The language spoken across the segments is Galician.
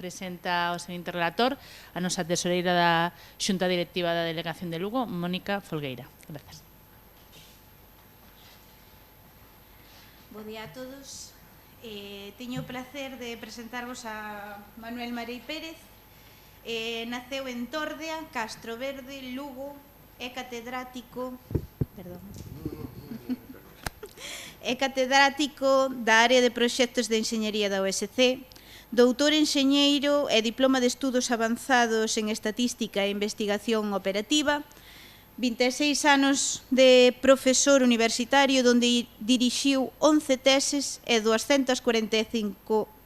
presenta o seguinte relator, a nosa tesoreira da Xunta Directiva da Delegación de Lugo, Mónica Folgueira. Grazas. Bo día a todos. Teño o placer de presentarvos a Manuel Marei Pérez. Naceu en Tordea, Castro Verde, Lugo, é catedrático da área de proxectos de enxeñería da USC, doutor enxeñeiro e diploma de estudos avanzados en estatística e investigación operativa, 26 anos de profesor universitario onde dirixiu 11 teses e 245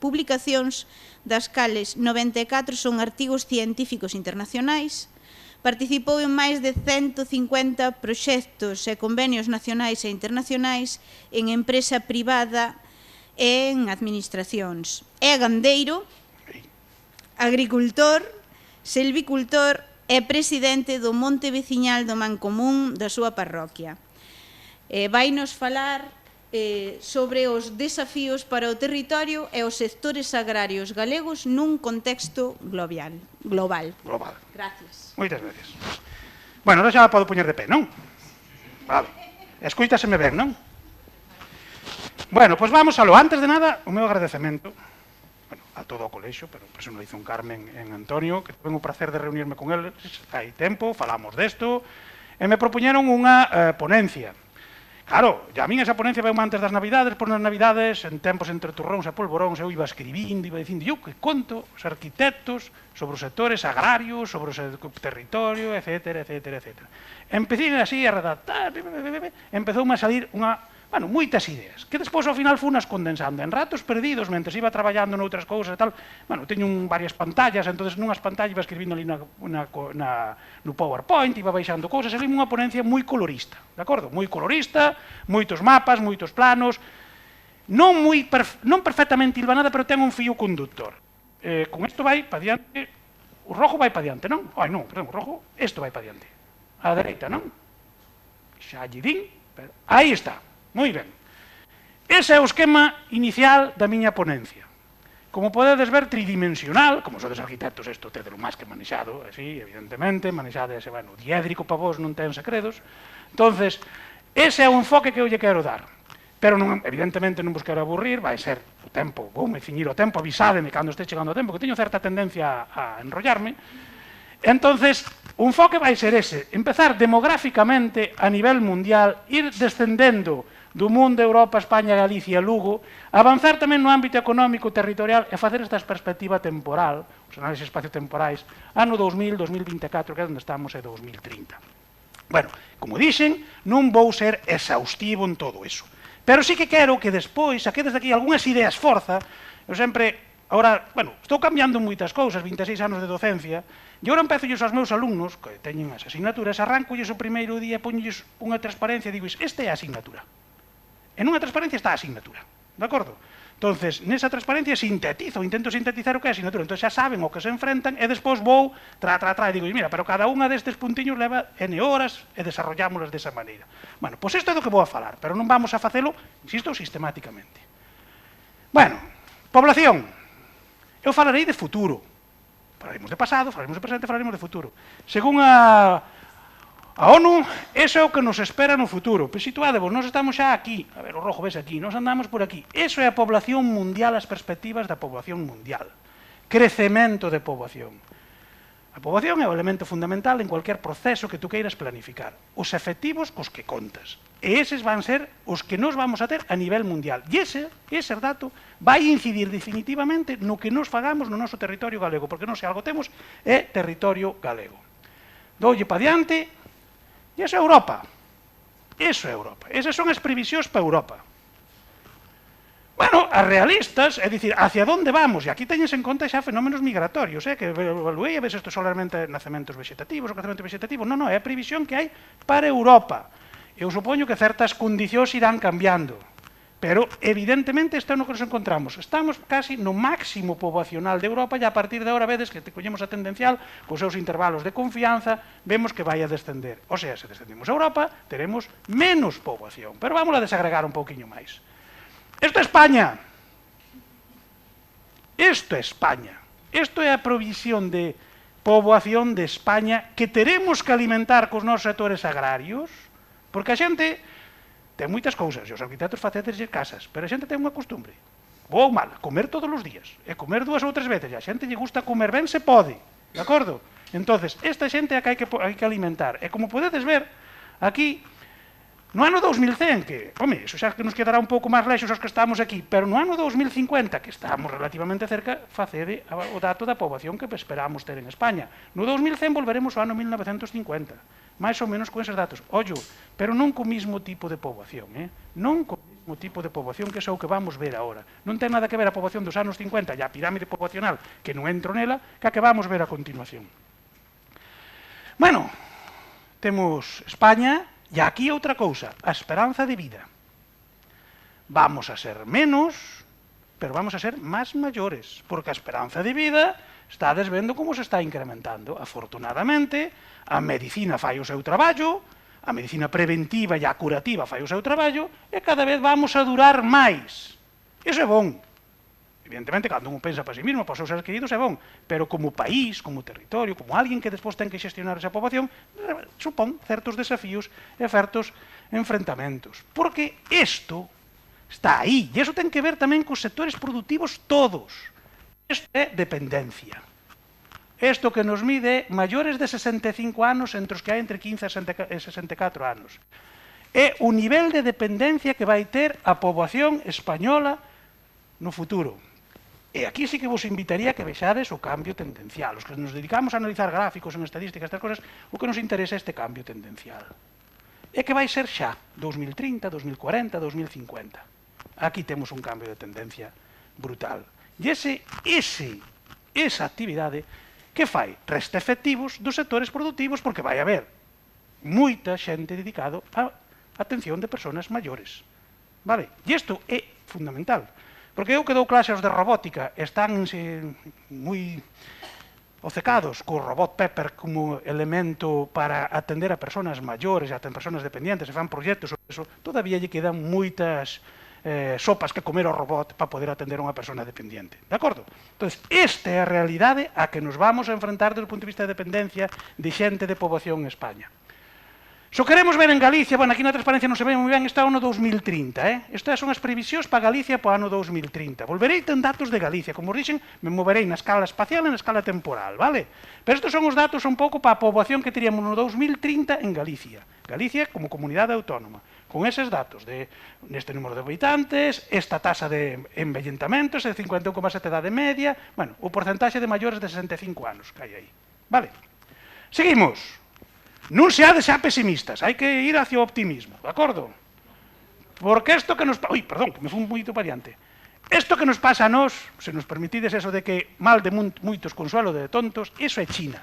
publicacións, das cales 94 son artigos científicos internacionais. Participou en máis de 150 proxectos e convenios nacionais e internacionais en empresa privada e en administracións. É gandeiro, agricultor, silvicultor e presidente do Monte Veciñal do Mancomún da súa parroquia. Vainos falar sobre os desafíos para o territorio e os sectores agrarios galegos nun contexto global. Gracias. Moitas gracias. Bueno, ahora xa podo poñer de pé, non? Vale. Escoítaseme ben, non? Bueno, pois vamos a lo. Antes de nada, o meu agradecemento a todo o colexio, pero personalizo un Carmen en Antonio, que tuve o placer de reunirme con eles hai tempo, falamos desto, e me propoñeron unha ponencia. Claro, a min esa ponencia veu antes das Navidades, por nas Navidades, en tempos entre turróns e polvoróns, eu iba escribindo, iba dicindo, eu que conto os arquitectos sobre os sectores agrarios, sobre o territorio, etc. Empecé así a redactar, empezoume a salir moitas ideas, que despois ao final funas condensando en ratos perdidos, mentre iba traballando noutras cousas e tal. Teño varias pantallas, entonces nunhas pantallas iba escribindo ali no PowerPoint, iba baixando cousas, e vime unha ponencia moi colorista, de acordo? Moi colorista, moitos mapas, moitos planos, non perfectamente hilvanada, pero ten un fío conductor. Con isto vai pa diante, o rojo vai pa diante, non? Non, perdón, o rojo, isto vai pa diante. A dereita, non? Xa lle din, aí está. Moi ben. Ese é o esquema inicial da miña ponencia. Como podedes ver, tridimensional, como sodes arquitectos, isto tedelo máis que manexado, así, evidentemente, manexado ese, diédrico pa vos non ten secredos. Entonces, ese é o enfoque que eu lle quero dar. Pero, evidentemente, non vos quero aburrir, vai ser o tempo, voume ciñir o tempo, avisádeme cando este chegando o tempo, que teño certa tendencia a enrollarme. Entonces, o enfoque vai ser ese, empezar demográficamente a nivel mundial, ir descendendo do mundo, Europa, España, Galicia, Lugo, avanzar tamén no ámbito económico, territorial e facer esta perspectiva temporal, os análises espaciotemporais, ano 2000, 2024, que é onde estamos, é 2030. Bueno, como dixen, non vou ser exhaustivo en todo eso, pero sí que quero que despois saquedes daqui algunhas ideas forza. Eu sempre, agora, estou cambiando moitas cousas, 26 anos de docencia, e agora empezo aos meus alumnos, que teñen as asignaturas, arrancolles o primeiro día, poñolles unha transparencia e digo, esta é a asignatura. En unha transparencia está a asignatura, de acordo? Entonces, nesa transparencia intento sintetizar o que é a asignatura, entón xa saben o que se enfrentan e despois vou, e digo, mira, pero cada unha destes puntiños leva N horas e desarrollámolas desa maneira. Bueno, pois isto é do que vou a falar, pero non vamos a facelo, insisto, sistemáticamente. Bueno, población. Eu falarei de futuro. Falaremos de pasado, falaremos de presente, falaremos de futuro. Según a ONU, eso é o que nos espera no futuro. Pois situádevos, nós estamos xa aquí, a ver, o rojo ves aquí, nós andamos por aquí. Eso é a población mundial, as perspectivas da población mundial. Crecemento de poboación. A poboación é o elemento fundamental en cualquier proceso que tú queiras planificar. Os efectivos cos que contas. E eses van ser os que nos vamos a ter a nivel mundial. E ese dato vai incidir definitivamente no que nos fagamos no noso territorio galego, porque non se algo temos é territorio galego. Doulle pa diante. E iso é Europa. Iso é Europa. Esas son as previsións para Europa. Bueno, as realistas, é dicir, hacia onde vamos? E aquí teñes en conta xa fenómenos migratorios, que evaluei a ver se isto solamente nacementos vegetativos ou crecemento vegetativo. Non, é a previsión que hai para Europa. Eu supoño que certas condicións irán cambiando. Pero, evidentemente, isto é no que nos encontramos. Estamos casi no máximo poboacional de Europa e a partir de agora vedes que coñemos a tendencial cos seus intervalos de confianza, vemos que vai a descender. O sea, se descendemos a Europa, teremos menos poboación. Pero vamos a desagregar un pouquiño máis. Isto é España. Isto é España. Isto é a provisión de poboación de España que teremos que alimentar cos nosos sectores agrarios, porque a xente ten moitas cousas, e os arquitectos facedes casas, pero a xente ten unha costumbre, boa ou mala, comer todos os días, e comer 2 ou 3 veces, e a xente lle gusta comer ben se pode, de acordo? Entonces, esta xente é a que hai que alimentar, e como podedes ver, aquí, no ano 2100, que, home, iso xa que nos quedará un pouco máis lexos os que estamos aquí, pero no ano 2050, que estamos relativamente cerca, facede o dato da poboación que esperamos ter en España. No 2100 volveremos ao ano 1950, máis ou menos con eses datos. Ollo, pero non co mismo tipo de poboación, non co mismo tipo de poboación que é o que vamos ver agora. Non ten nada que ver a poboación dos anos 50 e a pirámide poboacional, que non entro nela, que a que vamos ver a continuación. Bueno, temos España. E aquí outra cousa, a esperanza de vida. Vamos a ser menos, pero vamos a ser máis maiores, porque a esperanza de vida estades vendo como se está incrementando. Afortunadamente, a medicina fai o seu traballo, a medicina preventiva e a curativa fai o seu traballo, e cada vez vamos a durar máis. Iso é bon. Evidentemente, cando un pensa para si mesmo, para os seus seres queridos, é bon, pero como país, como territorio, como alguén que despois ten que xestionar esa poboación, supón certos desafíos e certos enfrentamentos. Porque isto está aí, e iso ten que ver tamén cos sectores productivos todos. Isto é dependencia. Isto que nos mide maiores de 65 anos entre os que hai entre 15 e 64 anos. É o nivel de dependencia que vai ter a poboación española no futuro. E aquí sí que vos invitaría a que vexades o cambio tendencial. Os que nos dedicamos a analizar gráficos en estadísticas, estas cosas, o que nos interesa é este cambio tendencial. E que vai ser xa, 2030, 2040, 2050. Aquí temos un cambio de tendencia brutal. E esa actividade que fai resta efectivos dos sectores productivos, porque vai haber moita xente dedicado a atención de persoas maiores. Vale? E isto é fundamental. Porque eu que dou clase aos de robótica están moi obcecados co robot Pepper como elemento para atender a persoas maiores e a persoas dependientes, e fan proxectos sobre eso, todavía lle quedan moitas sopas que comer ao robot para poder atender a unha persona dependiente. De acordo? Entón, esta é a realidade a que nos vamos a enfrentar desde o punto de vista de dependencia de xente de poboación en España. Se o queremos ver en Galicia, bueno, aquí na transparencia non se ve moi ben, está o ano 2030, Estas son as previsións para Galicia para o ano 2030. Volverei ten datos de Galicia, como os dixen, me moverei na escala espacial e na escala temporal, vale? Pero estes son os datos un pouco para a poboación que teríamos no 2030 en Galicia. Galicia como comunidade autónoma, con eses datos de neste número de habitantes, esta tasa de envellentamento, ese 51,7 edade media, bueno, o porcentaxe de maiores de 65 anos que hai aí, vale? Seguimos. Non seades xa pesimistas, hai que ir hacia o optimismo, de acordo? Porque isto que nos... Ui, perdón, que me fui un poquito variante. Isto que nos pasa a nós, se nos permitides eso de que mal de moitos consuelo de tontos, iso é China.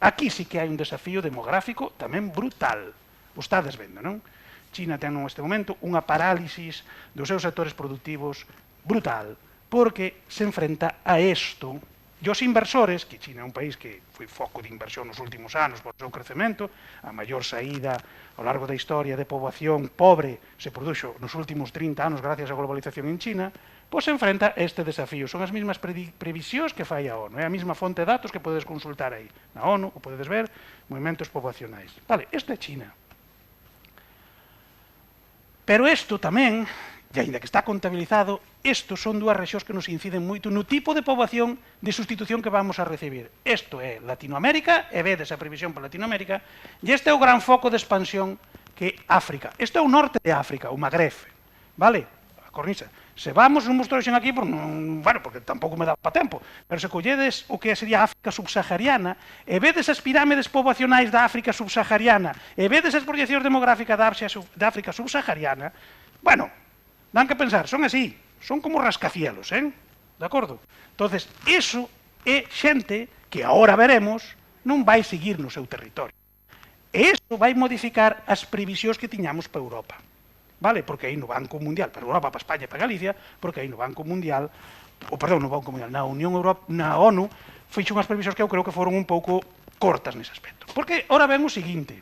Aquí sí que hai un desafío demográfico tamén brutal. O estades vendo, non? China ten neste momento unha parálisis dos seus sectores productivos brutal, porque se enfrenta a isto. E os inversores, que China é un país que foi foco de inversión nos últimos anos por seu crecemento, a maior saída ao largo da historia de poboación pobre se produxo nos últimos 30 anos gracias á globalización en China, pois se enfrenta a este desafío. Son as mesmas previsións que fai a ONU, é a mesma fonte de datos que podedes consultar aí. Na ONU, o podedes ver, movimentos poboacionais. Vale, isto é China. Pero isto tamén, e ainda que está contabilizado, estos son dúas rexións que nos inciden moito no tipo de poboación de sustitución que vamos a recibir. Isto é Latinoamérica, e vedes a previsión para Latinoamérica, e este é o gran foco de expansión que África. Isto é o norte de África, o Magreb, vale? A cornisa. Se vamos, non vos trouxen aquí, bueno, porque tampouco me dá para tempo, pero se colledes o que sería a África subsahariana, e vedes as pirámides poboacionais da África subsahariana, e vedes as proyeccións demográficas da África subsahariana, bueno, dan que pensar, son así, son como rascacielos, de acordo? Entonces, iso é xente que agora veremos non vai seguir no seu territorio. E iso vai modificar as previsións que tiñamos para Europa. Vale? Porque aí no Banco Mundial, para Europa, para España, para Galicia, porque aí no Banco Mundial, no Banco Mundial, na Unión Europea, na ONU, fixo unhas previsións que eu creo que foron un pouco cortas nese aspecto. Porque ora ven o seguinte.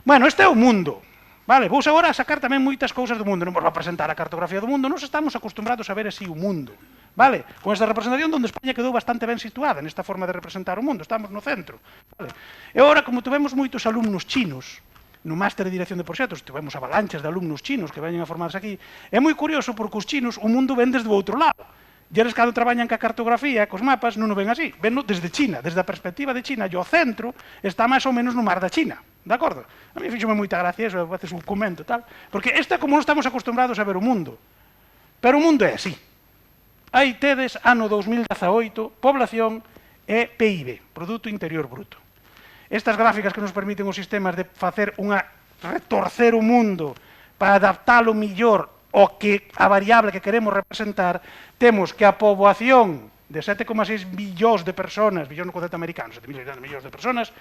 Bueno, este é o mundo. Vale, vou agora a sacar tamén moitas cousas do mundo, non vos vou presentar a cartografía do mundo, nos estamos acostumbrados a ver así o mundo, vale? Con esta representación donde España quedou bastante ben situada nesta forma de representar o mundo, estamos no centro, vale? E agora, como tivemos moitos alumnos chinos no máster de dirección de proxectos, tivemos avalanchas de alumnos chinos que veñen a formarse aquí, é moi curioso porque os chinos o mundo ven desde o outro lado. E eles cando traballan ca cartografía, cos mapas, non o ven así, venno desde China, desde a perspectiva de China, e o centro está máis ou menos no mar da China, de acordo? A mí fíxome moita gracia eso, a veces un comento, tal, porque esta como non estamos acostumbrados a ver o mundo, pero o mundo é así. Aí tedes, ano 2018, población e PIB, Produto Interior Bruto. Estas gráficas que nos permiten os sistemas de facer retorcer o mundo para adaptalo millor o que a variable que queremos representar, temos que a poboación de 7,6 billóns de personas, billóns no concepto americano, 7.600 millóns de personas,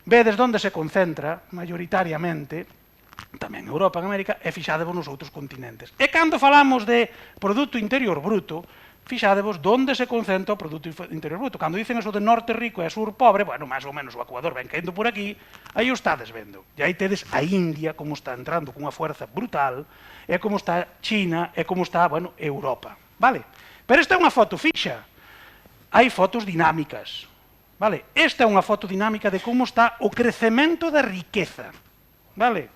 vedes onde se concentra, maioritariamente, tamén en Europa, en América, e fixadevos nos outros continentes. E cando falamos de Produto Interior Bruto, fixadevos onde se concentra o Produto Interior Bruto. Cando dicen eso de norte rico e sur pobre, bueno, máis ou menos o Ecuador ven caendo por aquí, aí o estades vendo. E aí tedes a India como está entrando cunha fuerza brutal, e como está China, e como está, bueno, Europa. Vale? Pero esta é unha foto fixa. Hai fotos dinámicas. Vale? Esta é unha foto dinámica de como está o crecemento da riqueza. Vale?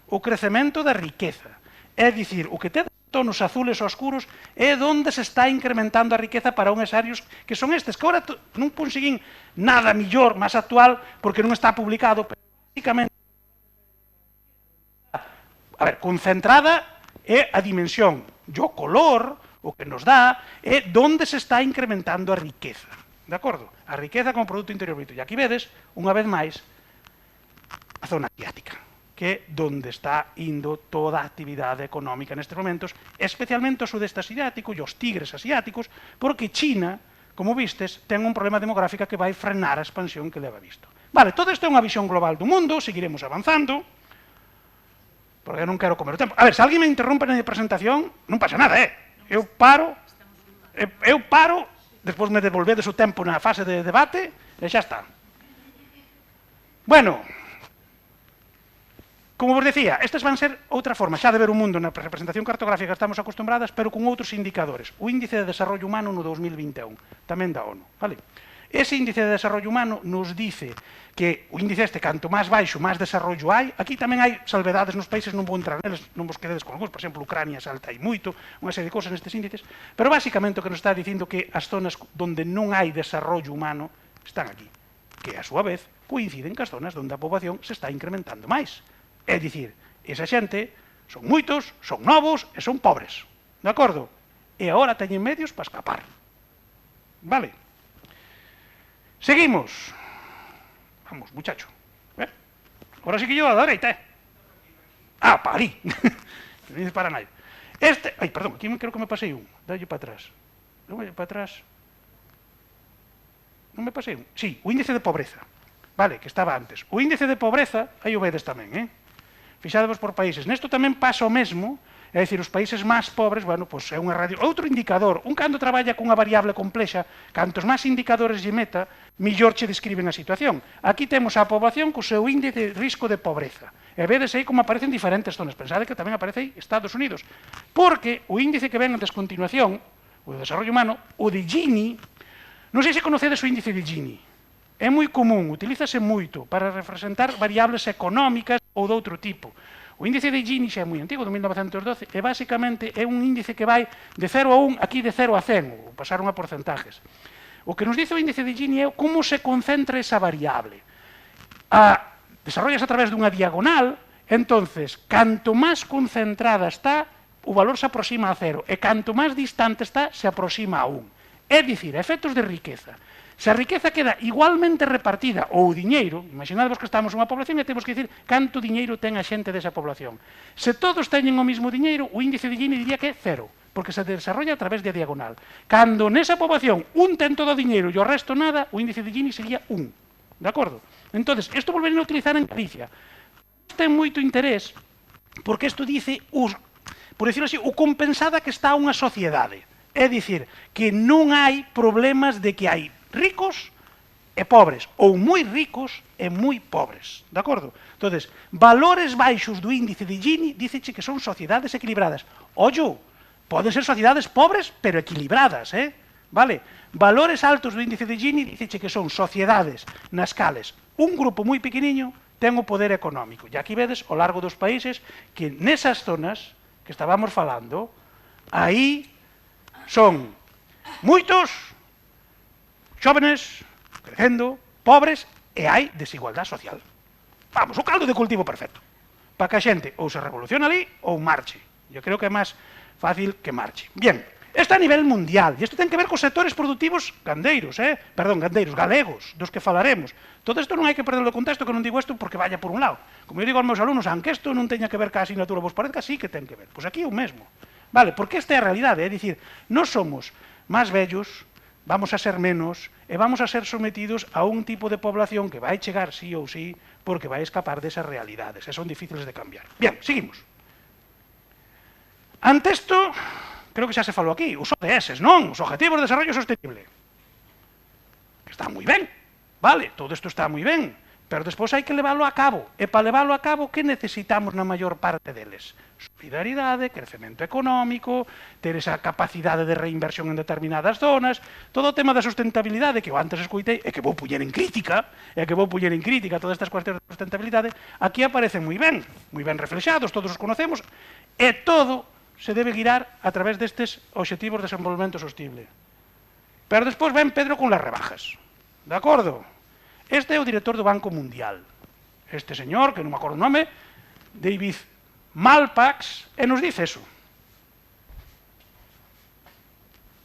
O crecemento da riqueza. É dicir, o que tedes tonos azules oscuros é onde se está incrementando a riqueza para unhas áreas que son estes, que agora non conseguín nada millor, máis actual, porque non está publicado, pero basicamente, a ver, concentrada é a dimensión, e o color, o que nos dá, é onde se está incrementando a riqueza, de acordo? A riqueza como Produto Interior Bruto. E aquí vedes, unha vez máis, a zona asiática, que é onde está indo toda a actividade económica nestes momentos, especialmente o sudeste asiático e os tigres asiáticos, porque China, como vistes, ten un problema demográfico que vai frenar a expansión que leva visto. Vale, todo isto é unha visión global do mundo, seguiremos avanzando, porque eu non quero comer o tempo. A ver, se alguén me interrompe na presentación, non pasa nada, Eu paro, despois me devolvedes o tempo na fase de debate, e xa está. Bueno, como vos decía, estas van ser outra forma xa de ver o mundo na representación cartográfica que estamos acostumbradas, pero con outros indicadores. O Índice de Desarrollo Humano no 2021, tamén da ONU. Vale? Ese Índice de Desarrollo Humano nos dice que o índice este, canto máis baixo, máis desarrollo hai. Aquí tamén hai salvedades nos países, non vou entrar neles, non vos quededes con algúns, por exemplo, Ucrania salta aí moito, unha serie de cosas nestes índices, pero basicamente o que nos está dicindo que as zonas onde non hai desarrollo humano están aquí, que a súa vez coinciden cas zonas onde a poboación se está incrementando máis. É dicir, esa xente son moitos, son novos e son pobres, de acordo? E agora teñen medios para escapar. Vale? Seguimos. Vamos, muchacho. Ahora sí que yo a la derecha, Ah, para ali. Non dices para nada. Ai, perdón, aquí creo que me pasei un. Dalle para atrás. Dalle para atrás. Non me pasei un. Sí, o índice de pobreza. Vale, que estaba antes. O índice de pobreza, aí o vedes tamén, Fixadevos por países. Nesto tamén pasa o mesmo, é dicir, os países máis pobres, bueno, pois é unha radio... Outro indicador, un cando traballa cunha variable complexa, cantos máis indicadores lle meta, millor che describen a situación. Aquí temos a poboación co seu índice de risco de pobreza. E vedes aí como aparecen diferentes zonas. Pensade que tamén aparece aí Estados Unidos. Porque o índice que ven a descontinuación, o de desarrollo humano, o de Gini, non sei se conocedes o índice de Gini. É moi común, utilízase moito para representar variables económicas ou de outro tipo. O índice de Gini xa é moi antigo, de 1912, e basicamente é un índice que vai de 0 a 1, aquí de 0 a 100, ou pasaron a porcentajes. O que nos dice o índice de Gini é como se concentra esa variable. Desarrollas a través dunha diagonal, entonces, canto máis concentrada está, o valor se aproxima a 0, e canto máis distante está, se aproxima a 1. É dicir, efectos de riqueza. Se a riqueza queda igualmente repartida, ou o diñeiro, imaginadvos que estamos unha población e temos que dicir canto diñeiro ten a xente desa población. Se todos teñen o mismo diñeiro, o índice de Gini diría que é 0, porque se desarrolla a través de diagonal. Cando nesa poboación un ten todo o diñeiro e o resto nada, o índice de Gini sería 1. De acordo? Entón, isto volverían a utilizar en Galicia. Ten moito interés, porque isto dice, por decirlo así, o compensada que está unha sociedade. É dicir, que non hai problemas de que hai ricos e pobres, ou moi ricos e moi pobres, de acordo? Entón, valores baixos do índice de Gini, díceche que son sociedades equilibradas. Ollo, Poden ser sociedades pobres, pero equilibradas, vale? Valores altos do índice de Gini dice que son sociedades nas cales un grupo moi pequeniño ten o poder económico. E aquí vedes, ao largo dos países, que nesas zonas que estábamos falando, aí son moitos xóvenes, crecendo, pobres, e hai desigualdade social. Vamos, o caldo de cultivo perfecto. Para que a xente ou se revoluciona ali ou marche. Eu creo que é máis fácil que marche. Bien, isto a nivel mundial, e isto ten que ver cos sectores productivos gandeiros, gandeiros, galegos, dos que falaremos. Todo isto non hai que perder o contexto, que non digo isto porque vaya por un lado. Como eu digo aos meus alumnos, aunque isto non teña que ver ca asignatura vos parezca, sí que ten que ver. Pois aquí é o mesmo. Vale, porque esta é a realidade, é dicir, non somos máis vellos, vamos a ser menos, e vamos a ser sometidos a un tipo de población que vai chegar sí ou sí, porque vai escapar desas realidades, e son difíciles de cambiar. Bien, seguimos. Ante isto, creo que xa se falou aquí, os ODS, non? Os Objetivos de Desarrollo Sostenible. Que está moi ben, vale, todo isto está moi ben, pero despois hai que leválo a cabo. E para leválo a cabo, que necesitamos na maior parte deles? Solidaridade, crecemento económico, ter esa capacidade de reinversión en determinadas zonas, todo o tema da sustentabilidade, que eu antes escoitei, e que vou puñer en crítica, todas estas cuestións de sustentabilidade, aquí aparecen moi ben reflexados, todos os conocemos, e todo se debe guiar a través destes obxectivos de desenvolvemento sostible. Pero despois ven Pedro con las rebajas. De acordo? Este é o director do Banco Mundial. Este señor, que non me acordo o nome, David Malpass, e nos dice eso.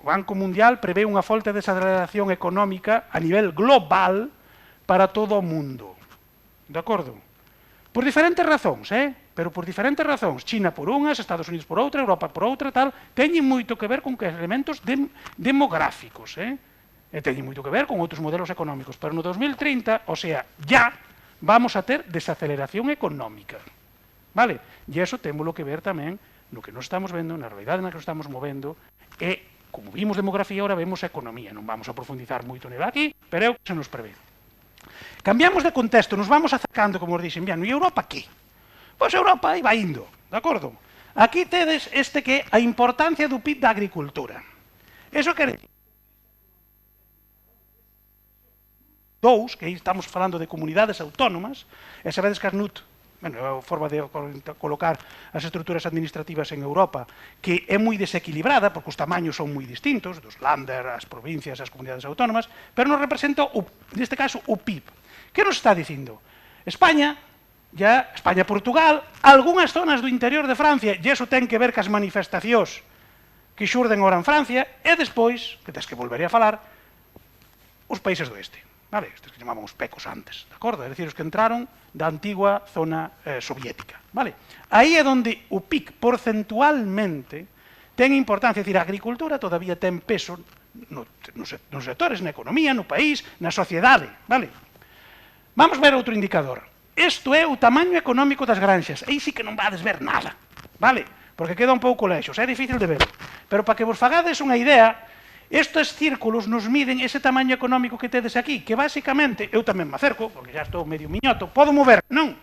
O Banco Mundial prevé unha forte desaceleración económica a nivel global para todo o mundo. De acordo? Por diferentes razóns, pero por diferentes razóns. China por unhas, Estados Unidos por outra, Europa por outra, tal, teñen moito que ver con elementos demográficos, e teñen moito que ver con outros modelos económicos. Pero no 2030, o sea, ya vamos a ter desaceleración económica. Vale? E iso témolo que ver tamén no que nos estamos vendo, na realidade na que nos estamos movendo, e, como vimos demografía, ahora vemos a economía. Non vamos a profundizar moito nela aquí, pero é o que se nos prevé. Cambiamos de contexto, nos vamos acercando, como os dixen, bien, e Europa que? Pois Europa aí vai indo, de acordo? Aquí tedes este que é a importancia do PIB da agricultura. Eso quere dicir que aí estamos falando de comunidades autónomas, e sabedes que as NUT, é a forma de colocar as estruturas administrativas en Europa, que é moi desequilibrada, porque os tamaños son moi distintos, dos Länder, as provincias, as comunidades autónomas, pero nos representa, neste caso, o PIB. Que nos está dicindo? España, Portugal, algunhas zonas do interior de Francia, e iso ten que ver cas manifestacións que xurden agora en Francia, e despois, que tens que volver a falar, os países do oeste. Vale, estes que chamábamos pecos antes, de acordo? É dicir, os que entraron da antigua zona soviética, vale? Aí é onde o PIB porcentualmente ten importancia, é dicir, a agricultura todavía ten peso nos sectores, na economía, no país, na sociedade, vale? Vamos ver outro indicador. Isto é o tamaño económico das granxas. Aí sí que non vades ver nada, vale? Porque queda un pouco lexos, é difícil de ver. Pero para que vos fagades unha idea, estes círculos nos miden ese tamaño económico que tedes aquí, que basicamente, eu tamén me acerco, porque xa estou medio miñoto, podo mover, non?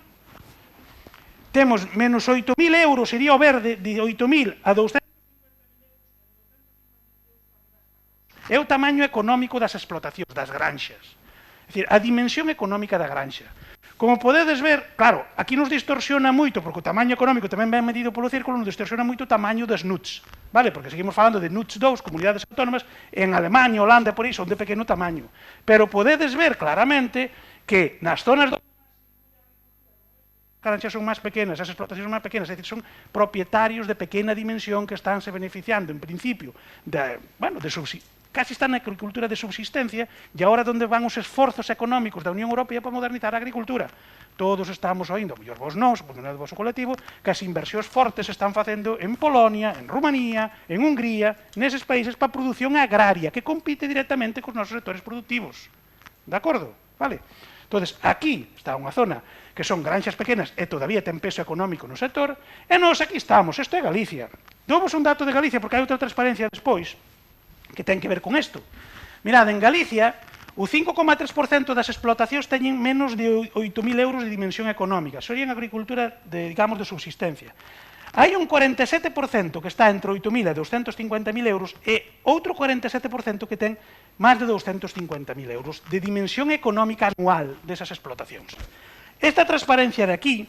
Temos menos 8.000 euros, sería o verde, de 8.000 a 200. É o tamaño económico das explotacións, das granxas. É dicir, a dimensión económica da granxa. Como podedes ver, claro, aquí nos distorsiona moito, porque o tamaño económico tamén ben medido polo círculo, nos distorsiona moito o tamaño das NUTS, vale? Porque seguimos falando de NUTS 2, comunidades autónomas, en Alemania, Holanda, por aí, son de pequeno tamaño. Pero podedes ver claramente que nas zonas do granxas son máis pequenas, as explotacións son máis pequenas, é dicir, son propietarios de pequena dimensión que están se beneficiando, en principio, de casi están na agricultura de subsistencia, e agora onde van os esforzos económicos da Unión Europea para modernizar a agricultura. Todos estamos oindo, mellor vos non, porque non é do vosso colectivo, que as inversións fortes se están facendo en Polonia, en Rumanía, en Hungría, neses países para a produción agraria, que compite directamente cos nosos sectores productivos. De acordo? Vale? Entón, aquí está unha zona que son granxas pequenas e todavía ten peso económico no sector, e nós aquí estamos, isto é Galicia. Douvos un dato de Galicia, porque hai outra transparencia despois, que ten que ver con isto. Mirad, en Galicia, o 5,3% das explotacións teñen menos de 8.000 euros de dimensión económica. Serían agricultura, digamos, de subsistencia. Hai un 47% que está entre 8.000 e 250.000 euros e outro 47% que ten máis de 250.000 euros de dimensión económica anual desas explotacións. Esta transparencia de aquí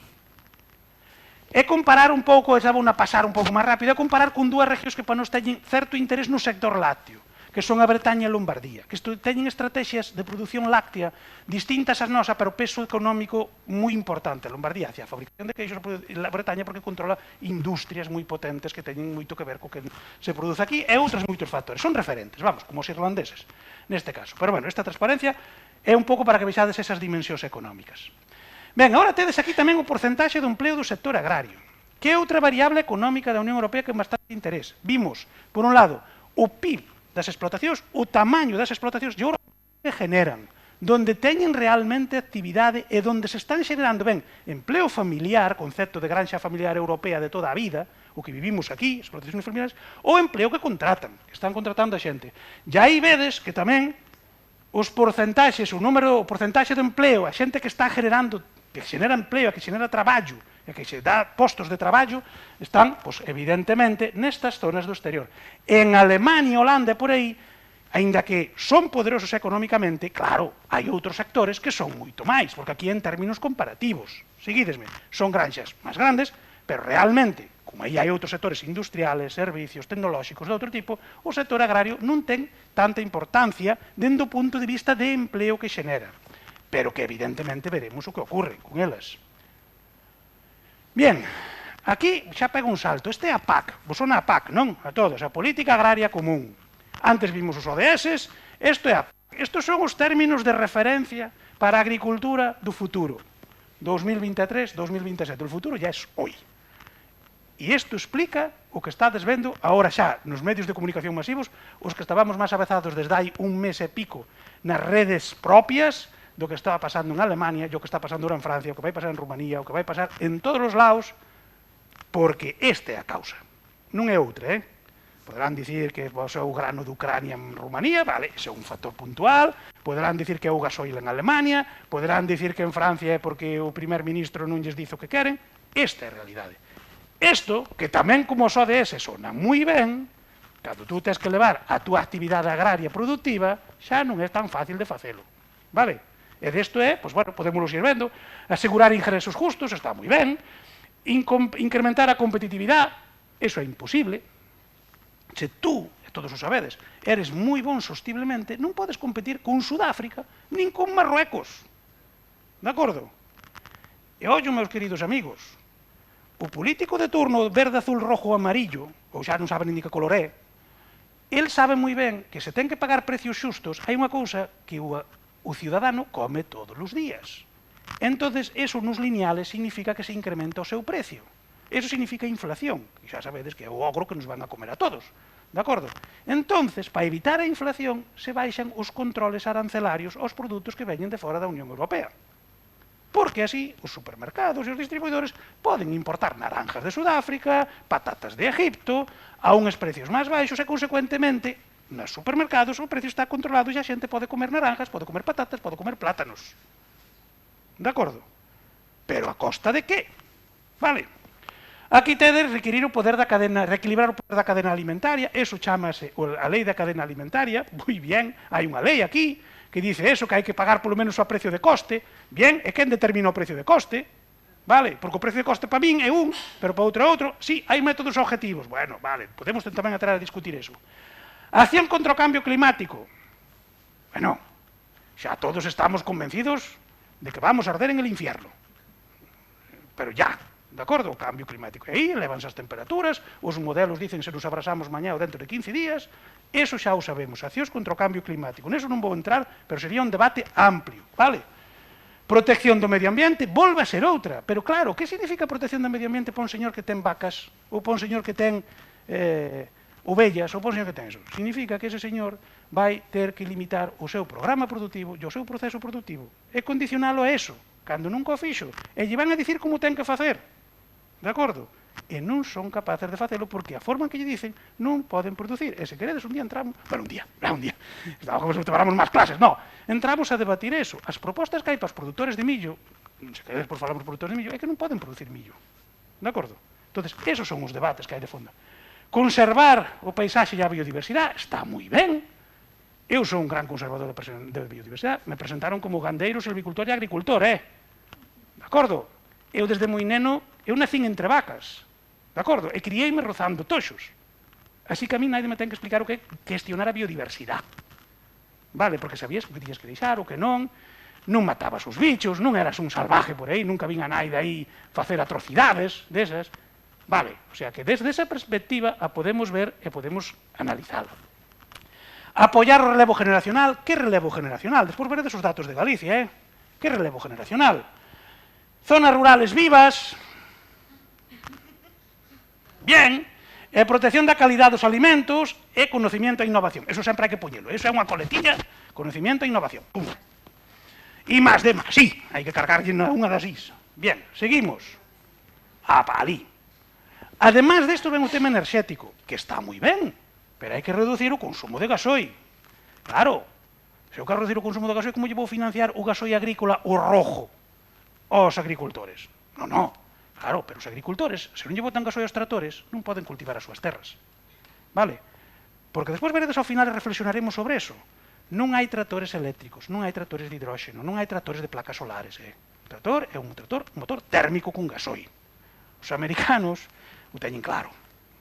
é comparar un pouco, xa vou a pasar un pouco máis rápido, é comparar con dúas regións que para nos teñen certo interés no sector lácteo, que son a Bretaña e a Lombardía, que teñen estrategias de produción láctea distintas ás nosas, pero peso económico moi importante. A Lombardía hacia a fabricación de queixos, a Bretaña porque controla industrias moi potentes que teñen moito que ver co que se produce aquí e outros moitos factores. Son referentes, vamos, como os irlandeses, neste caso. Pero, bueno, esta transparencia é un pouco para que vexades esas dimensións económicas. Ben, agora tedes aquí tamén o porcentaxe do empleo do sector agrario, que é outra variable económica da Unión Europea que é bastante interés. Vimos, por un lado, o PIB das explotacións, o tamaño das explotacións que generan, donde teñen realmente actividade e donde se están xerando, ben, empleo familiar, concepto de granxa familiar europea de toda a vida, o que vivimos aquí, explotacións familiares, ou empleo que contratan, que están contratando a xente. E aí vedes que tamén os porcentaxes, o porcentaxe de empleo, a xente que está generando, que xenera empleo, que xenera traballo, e que se dá postos de traballo, están, pois, evidentemente, nestas zonas do exterior. En Alemania, Holanda e por aí, aínda que son poderosos económicamente, claro, hai outros sectores que son moito máis, porque aquí en términos comparativos, seguidesme, son granxas máis grandes, pero realmente, como aí hai outros sectores industriales, servicios, tecnolóxicos de outro tipo, o sector agrario non ten tanta importancia dende o punto de vista de empleo que xenera, pero que evidentemente veremos o que ocorre con elas. Bien, aquí xa pego un salto. Este é a PAC, vos sona a PAC, non? A todos, a Política Agraria Común. Antes vimos os ODS, isto é a PAC. Estos son os términos de referencia para a agricultura do futuro. 2023-2027, o futuro ya é hoy. E isto explica o que estades vendo agora xa nos medios de comunicación masivos, os que estábamos máis avezados desde hai un mes e pico nas redes propias, do que estaba pasando en Alemania, o que está pasando ahora en Francia, o que vai pasar en Rumanía, o que vai pasar en todos os lados, porque esta é a causa. Non é outra, Poderán dicir que é o grano de Ucrania en Rumanía, vale, ese é un factor puntual, poderán dicir que é o gasoil en Alemania, poderán dicir que en Francia é porque o primer ministro non lles dice o que queren, esta é a realidade. Isto, que tamén como os ODS sona moi ben, cando tú tens que levar a túa actividade agraria productiva, xa non é tan fácil de facelo, vale? E desto é, pois, bueno, podemos ir vendo, asegurar ingresos justos, está moi ben, incrementar a competitividade, eso é imposible. Se tú, e todos o sabedes, eres moi bon sostiblemente, non podes competir con Sudáfrica, nin con Marruecos. De acordo? E ollo, meus queridos amigos, o político de turno verde, azul, rojo, amarillo, ou xa non sabe nin que color é, el sabe moi ben que se ten que pagar precios xustos, hai unha cousa que o ciudadano come todos os días. Entonces, eso nos lineales significa que se incrementa o seu precio. Eso significa inflación, e xa sabedes que é o ogro que nos van a comer a todos. De acordo? Entonces, para evitar a inflación, se baixan os controles arancelarios aos produtos que veñen de fora da Unión Europea. Porque así os supermercados e os distribuidores poden importar naranjas de Sudáfrica, patatas de Egipto, a uns precios máis baixos e, consecuentemente, nos supermercados o precio está controlado e a xente pode comer naranjas, pode comer patatas, pode comer plátanos. De acordo? Pero a costa de que? Vale. Aquí tedes requerir o poder da cadena, reequilibrar o poder da cadena alimentaria, eso chamase a lei da cadena alimentaria, moi bien, hai unha lei aquí que dice eso, que hai que pagar polo menos a precio de coste, bien, e quen determina o precio de coste? Vale, porque o precio de coste para min é un, pero para outro é outro, sí, hai métodos objetivos, bueno, vale, podemos tamén entrar a discutir eso. Acción contra o cambio climático. Bueno, xa todos estamos convencidos de que vamos a arder en el infierno. Pero ya, de acordo, o cambio climático. E aí levanse as temperaturas, os modelos dicen se nos abrasamos mañá ou dentro de 15 días, eso xa o sabemos, accións contra o cambio climático. Neso non vou entrar, pero sería un debate amplio, vale? Protección do medio ambiente, volve a ser outra, pero claro, que significa protección do medio ambiente para un señor que ten vacas, ou para un señor que ten ovellas, ou para un señor que ten eso? Significa que ese señor vai ter que limitar o seu programa productivo e o seu proceso productivo, e condicionalo a eso, cando nunca o fixo, e lle van a dicir como ten que facer, de acordo? E non son capaces de facelo porque a forma en que lle dicen non poden producir. E se queredes un día entramos, bueno, un día, estamos como se tomáramos máis clases, no, entramos a debatir eso. As propostas que hai para os produtores de millo, se queredes por falar os produtores de millo, é que non poden producir millo, de acordo? Entón, esos son os debates que hai de fondo. Conservar o paisaxe e a biodiversidade está moi ben. Eu sou un gran conservador de biodiversidade. Me presentaron como gandeiro, silvicultor e agricultor, de acordo? Eu desde moi neno, eu nacín entre vacas, de acordo? E criei-me rozando toxos. Así que a mí nadie me ten que explicar o que é gestionar a biodiversidade. Vale, porque sabías o que tiñas que deixar, o que non matabas os bichos, non eras un salvaje por aí, nunca vin a naide aí facer atrocidades desas. Vale, o sea que desde esa perspectiva a podemos ver e podemos analizar. Apoiar o relevo generacional. Que relevo generacional? Despois veredes os datos de Galicia, Que relevo generacional? Zonas rurales vivas. Bien. E protección da calidade dos alimentos e conocimiento e innovación. Eso sempre hai que poñelo. Eso é unha coletilla, conocimiento e innovación. Pum. E máis de máis. Sí, hai que cargarlle unha das is. Bien, seguimos. Ali. Ademais desto ven o tema enerxético, que está moi ben, pero hai que reducir o consumo de gasoil. Claro, se eu quero reducir o consumo de gasoil, como lle vou financiar o gasoil agrícola, o rojo, aos agricultores? Non. Claro, pero os agricultores, se non lle botan gasoil aos tractores, non poden cultivar as súas terras. Vale? Porque despois veredes ao final e reflexionaremos sobre eso. Non hai tractores eléctricos, non hai tractores de hidróxeno, non hai tractores de placas solares. O tractor é un motor térmico con gasoil. Os americanos o teñen claro,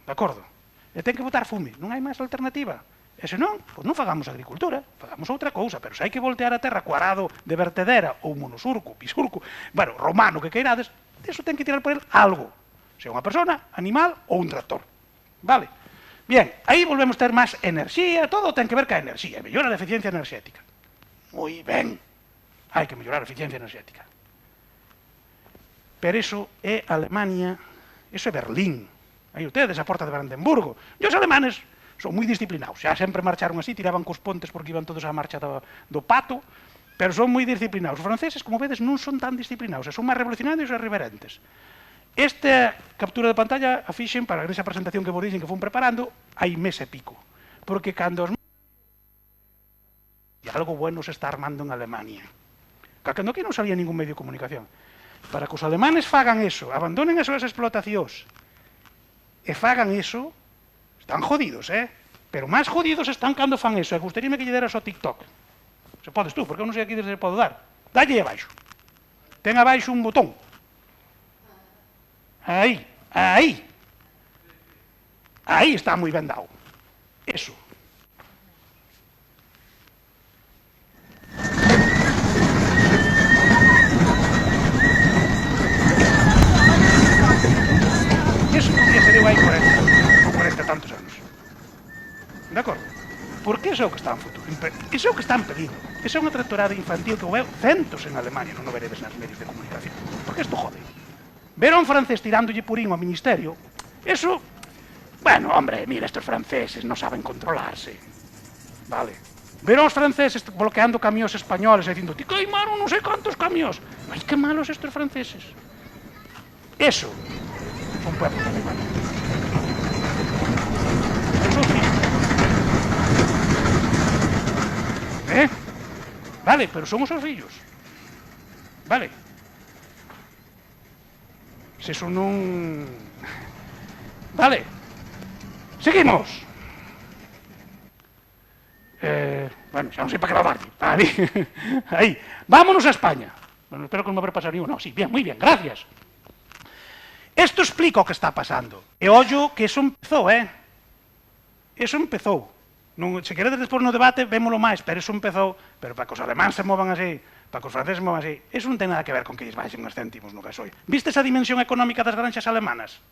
de acordo? E ten que botar fume, non hai máis alternativa. E senón, pois non fagamos agricultura, fagamos outra cousa, pero se hai que voltear a terra co arado de vertedera ou monosurco, bisurco, bueno, romano que queirades, eso ten que tirar por el algo, sea unha persona, animal ou un tractor. Vale? Bien, aí volvemos ter máis enerxía, todo ten que ver ca enerxía, mellora a eficiencia enerxética. Moi ben, hai que mellorar a eficiencia enerxética. Pero eso é Alemania, eso é Berlín. Aí ustedes, a porta de Brandenburgo. E os alemanes son moi disciplinados, xa sempre marcharon así, tiraban cos pontes porque iban todos á marcha do pato, pero son moi disciplinados. Os franceses, como vedes, non son tan disciplinados, son máis revolucionarios e irreverentes. Esta captura de pantalla a fixen para esa presentación que vos dixen que fun preparando hai mes e pico, porque cando algo bueno se está armando en Alemania. Cando aquí non salía ningún medio de comunicación. Para que os alemanes fagan eso, abandonen as súas explotacións e fagan eso, están jodidos, pero máis jodidos están cando fan eso. E gustaríame que lle deras ao TikTok. Se podes tú, porque eu non sei aquí desde se podo dar. Dalle abaixo. Ten abaixo un botón. Aí. Aí está moi ben dado. Eso. Eso podría ser eu aí 40 ou 40 tantos anos. De acordo? Porque iso é o que está en futuro. Iso é o que está en peligro. Iso é unha tractorada infantil que veo centos en Alemania, non o veredes nas medios de comunicación. Porque isto jode. Ver a un francés tirándolle purín ao ministerio, eso, bueno, hombre, mira, estos franceses non saben controlarse. Vale. Ver aos franceses bloqueando camións españoles e dicindo, ti queimaron non sei cantos camións. Ai, que malos estos franceses. Eso son pueblos alemanes. Eso sí. Vale, pero son os seus fillos. Vale. Se eso non... Vale. Seguimos. Bueno, xa non sei para que lavarlle. Vale. Aí. Vámonos a España. Bueno, espero que non me habrá pasado ninguno. No, sí, bien, moi bien, gracias. Isto explica o que está pasando. E ollo que eso empezou, Eso empezou. Non, se queredes despois no debate, vémolo máis, pero eso empezou. Pero para que os alemáns se movan así, para que os franceses se movan así, eso non ten nada que ver con que lles baixen os céntimos no gasoil. Viste esa dimensión económica das granxas alemanas?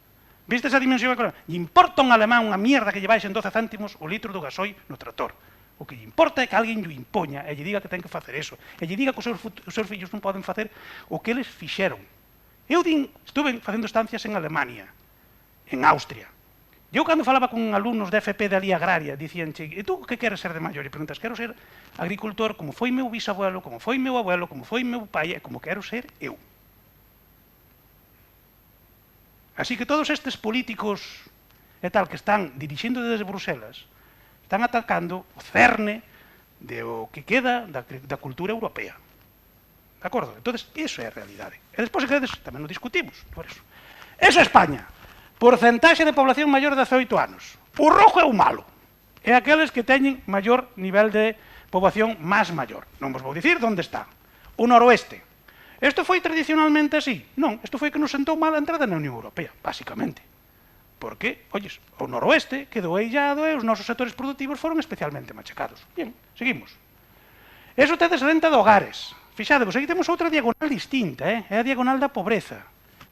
Viste esa dimensión económica? Lle importa un alemán unha mierda que lle baixen 12 céntimos o litro do gasoil no tractor. O que lle importa é que alguén lle impoña e lle diga que ten que facer eso. E lle diga que os seus fillos non poden facer o que eles fixeron. Eu estuve facendo estancias en Alemania, en Austria. Eu, cando falaba con alumnos de FP de ali agraria, dicíanche, e tú que queres ser de maior? E preguntas, quero ser agricultor como foi meu bisabuelo, como foi meu abuelo, como foi meu pai, e como quero ser eu. Así que todos estes políticos e tal que están dirixindo desde Bruselas están atacando o cerne de o que queda da cultura europea. De acordo? Entón, iso é a realidade. E despois, se queredes, tamén o discutimos. Por eso. Eso é España. Porcentaxe de población maior de 18 anos. O rojo é o malo. É aqueles que teñen maior nivel de poboación máis maior. Non vos vou dicir onde está. O noroeste. Isto foi tradicionalmente así? Non, isto foi que nos sentou mal a entrada na Unión Europea, basicamente. Porque, olles, o noroeste quedou aillado e os nosos sectores productivos foron especialmente machacados. Bien, seguimos. Eso tedes renta de hogares. Fixadevos, aquí temos outra diagonal distinta, é a diagonal da pobreza.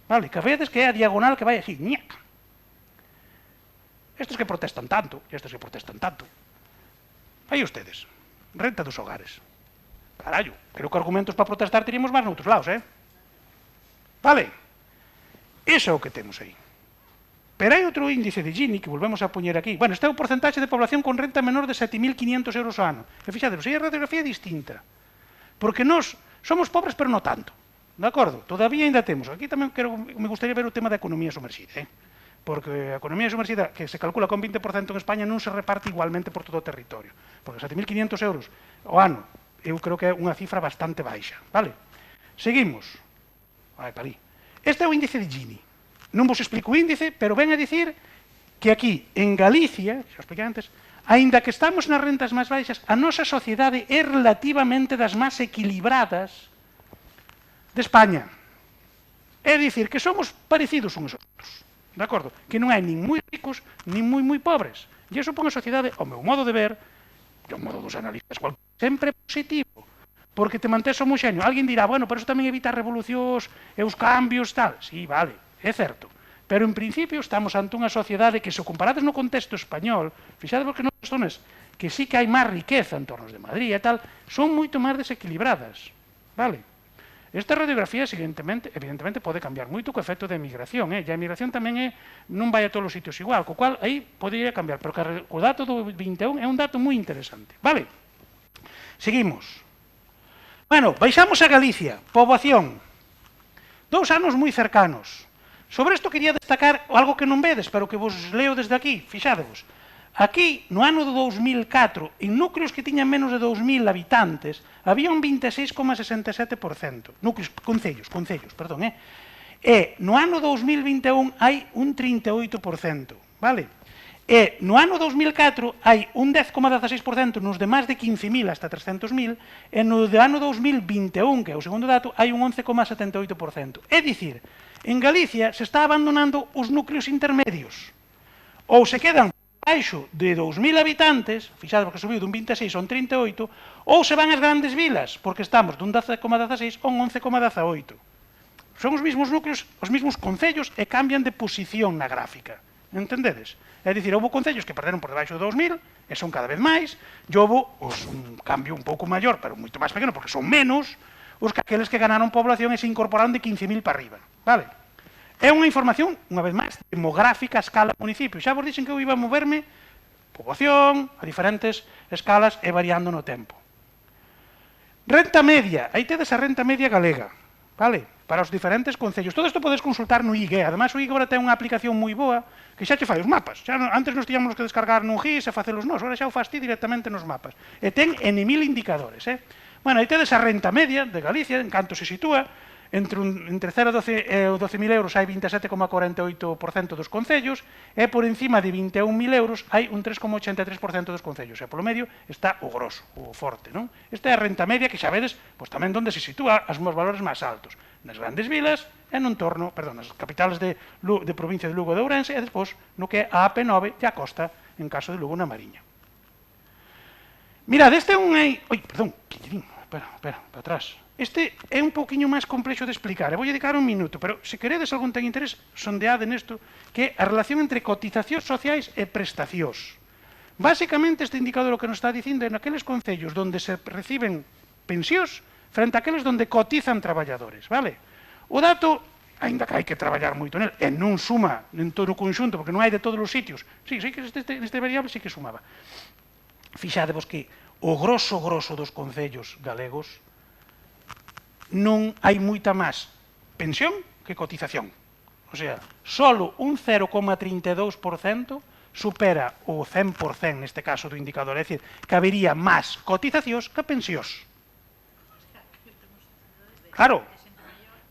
Vale, que vedes que é a diagonal que vai aquí, ñac. Estes que protestan tanto, e estes que protestan tanto. Aí ustedes, renta dos hogares. Carallo, creo que argumentos para protestar teríamos máis noutros lados, Vale, iso é o que temos aí. Pero hai outro índice de Gini que volvemos a poñer aquí. Bueno, este é o porcentaxe de población con renta menor de 7.500 euros ao ano. E fixadevos, aí a radiografía é distinta. Porque nós somos pobres, pero non tanto. De acordo? Todavía ainda temos. Aquí tamén me gustaría ver o tema da economía sumerxida, Porque a economía sumerxida, que se calcula con 20% en España, non se reparte igualmente por todo o territorio. Porque 7.500 euros ao ano, eu creo que é unha cifra bastante baixa. Vale? Seguimos. Vai, para ali. Este é o índice de Gini. Non vos explico o índice, pero ven a dicir que aquí, en Galicia, xa expliquei antes, aínda que estamos nas rentas máis baixas, a nosa sociedade é relativamente das máis equilibradas de España. É dicir, que somos parecidos uns aos outros. De acordo? Que non hai nin moi ricos, nin moi pobres. E iso pon a sociedade, ao meu modo de ver, e ao modo dos analistas, sempre positivo. Porque te mantés homoxéneo. Alguén dirá, bueno, pero iso tamén evita revolucións e os cambios, tal. Sí, vale. É certo, pero en principio estamos ante unha sociedade que, se comparades no contexto español, fixadevos que noutras zonas que sí que hai máis riqueza en torno de Madrid e tal, son moito máis desequilibradas. Vale? Esta radiografía, evidentemente, pode cambiar moito co efecto da emigración, e a emigración tamén non vai a todos os sitios igual, co cual aí podría cambiar, pero o dato do 21 é un dato moi interesante. Vale? Seguimos. Bueno, baixamos a Galicia, poboación. 2 anos moi cercanos. Sobre isto quería destacar algo que non vedes, pero que vos leo desde aquí, fixadevos. Aquí, no ano do 2004, en núcleos que tiñan menos de 2.000 habitantes, había un 26,67%. Núcleos, concellos, perdón, E no ano 2021 hai un 38%, vale? E no ano 2004 hai un 10,16% nos de máis de 15.000 hasta 300.000, e no de ano 2021, que é o segundo dato, hai un 11,78%. É dicir, en Galicia se está abandonando os núcleos intermedios. Ou se quedan baixo de 2.000 habitantes, fixadevos que subiu dun 26 a un 38, ou se van as grandes vilas, porque estamos dun 10,16 a un 11,18. Son os mesmos núcleos, os mesmos concellos, e cambian de posición na gráfica. Entendedes? É dicir, houve concellos que perderon por debaixo de 2.000, e son cada vez máis, e houve un cambio un pouco maior, pero moito máis pequeno, porque son menos, os que aqueles que ganaron población e se incorporaron de 15.000 para arriba. Vale? É unha información, unha vez máis, demográfica a escala municipio. Xa vos dixen que eu iba a moverme poboación a diferentes escalas e variando no tempo. Renta media. Aí tedes a renta media galega. Vale? Para os diferentes concellos. Todo isto podes consultar no IGE. Ademais, o IGE agora ten unha aplicación moi boa que xa te fai os mapas. Antes nos tiñamos que descargar nun GIS e facelos nós. Agora xa o faz ti directamente nos mapas. E ten N 1000 indicadores. Bueno, aí tedes a renta media de Galicia, en canto se sitúa. Entre 0 e 12.000 euros hai 27,48% dos concellos, e por encima de 21.000 euros hai un 3,83% dos concellos. E polo medio está o grosso, o forte, non? Esta é a renta media que xa vedes, pois tamén onde se sitúa os valores máis altos. Nas grandes vilas e no entorno, perdón, nas capitales de provincia de Lugo e de Ourense, e despois no que é a AP9 e a costa, en caso de Lugo na Mariña. Mirad, este é un... Oi, perdón, espera, para atrás. Este é un pouquiño máis complexo de explicar, e vou dedicar un minuto, pero se queredes algún ten interés, sondeade nesto, que é a relación entre cotizacións sociais e prestacións. Básicamente, este indicador o que nos está dicindo é naqueles concellos onde se reciben pensións frente a aqueles onde cotizan traballadores, vale? O dato, aínda que hai que traballar moito nel, e non suma en todo o conxunto, porque non hai de todos os sitios, sí que neste variable sí que sumaba. Fixadevos que o grosso dos concellos galegos non hai moita máis pensión que cotización. O sea, solo un 0,32% supera o 100% neste caso do indicador, é dicir, que habería máis cotizacións que pensións. Claro,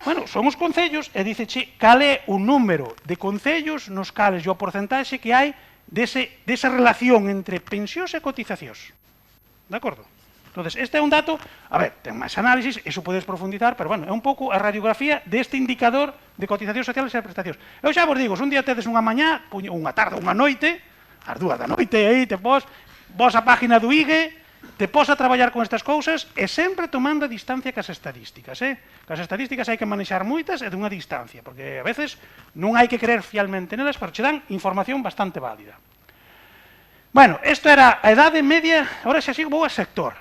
Bueno, son os concellos e diceche cal é o número de concellos nos cales e o porcentaxe que hai desa relación entre pensións e cotizacións. De acordo? Entonces, este é un dato, a ver, ten máis análisis, iso podes profundizar, pero, bueno, é un pouco a radiografía deste indicador de cotizacións sociales e prestacións. Eu xa vos digo, se un día tedes unha mañá, unha tarde, unha noite, as 2 da noite, aí te vos a página do IGE, te pos a traballar con estas cousas e sempre tomando a distancia cas estadísticas, Cas estadísticas hai que manexar moitas e dunha distancia, porque a veces non hai que creer fialmente nelas, pero che dan información bastante válida. Bueno, isto era a edade media, agora xa sigo vou a sector.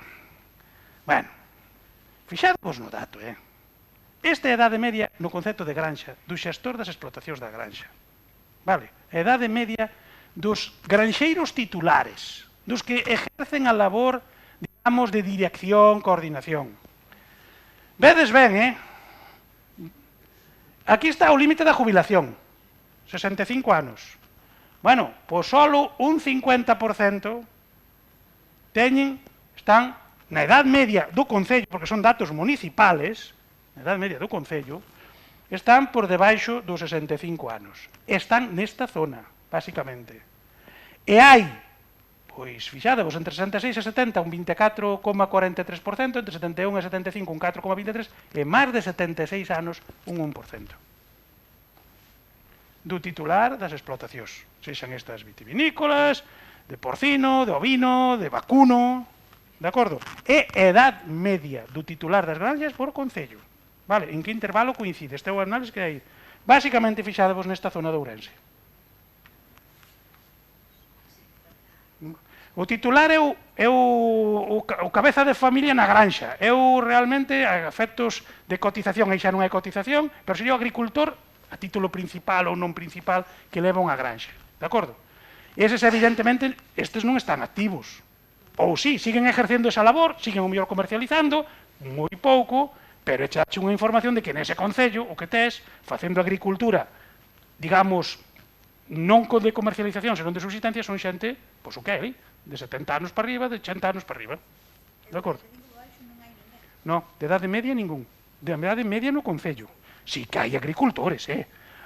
Bueno, fixadvos no dato, Esta é a edade media no concepto de granxa, do xestor das explotacións da granxa. Vale, a edade media dos granxeiros titulares, dos que ejercen a labor, digamos, de dirección, coordinación. Vedes ben, Aquí está o límite da jubilación, 65 anos. Bueno, pois solo un 50% están na edad media do Concello, porque son datos municipales, na edad media do Concello, están por debaixo dos 65 anos. Están nesta zona, basicamente. E hai, pois, fixadevos, entre 66 e 70, un 24,43%, entre 71 e 75, un 4,23%, e máis de 76 anos, un 1%. Do titular das explotacións, sexan estas vitivinícolas, de porcino, de ovino, de vacuno, de acordo? E edad media do titular das granxas por concello. Vale, en que intervalo coincide? Este é o análisis que hai. Basicamente, fixadevos nesta zona de Ourense. O titular é o cabeza de familia na granxa. Realmente, a efectos de cotización, aí xa non hai cotización, pero sería o agricultor a título principal ou non principal que leva unha granxa. De acordo? E eses, evidentemente, estes non están activos. Ou sí, siguen exercendo esa labor, siguen o mellor comercializando, moi pouco, pero echache unha información de que nese concello o que tes, facendo agricultura, digamos, non de comercialización, senón de subsistencia, son xente, pois o que hai, de 70 anos para arriba, de 80 anos para arriba. De acordo? Non, de edade media ningún. De edade media no concello. Si que hai agricultores,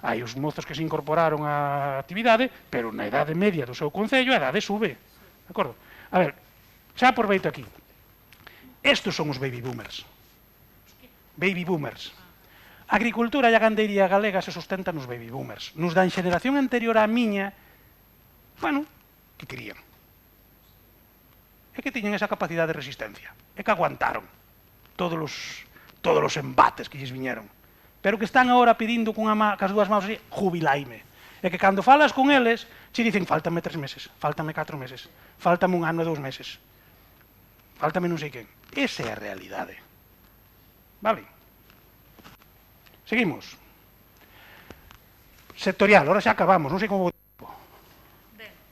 hai os mozos que se incorporaron á actividade, pero na edade media do seu concello a edade sube. De acordo? A ver, xa aproveito aquí. Estos son os baby boomers. Baby boomers. A agricultura e a gandeiría galega se sustenta nos baby boomers. Nos da xeneración anterior á miña, bueno, que querían. É que tiñen esa capacidade de resistencia. É que aguantaron todos os embates que lles viñeron. Pero que están agora pedindo cas dúas mãos así, jubilaime. É que cando falas con eles, che dicen, fáltame 3 meses, fáltame 4 meses, fáltame 1 ano e 2 meses, fáltame non sei quen. Esa é a realidade. Vale? Seguimos. Sectorial, ahora xa acabamos, non sei como vou tempo.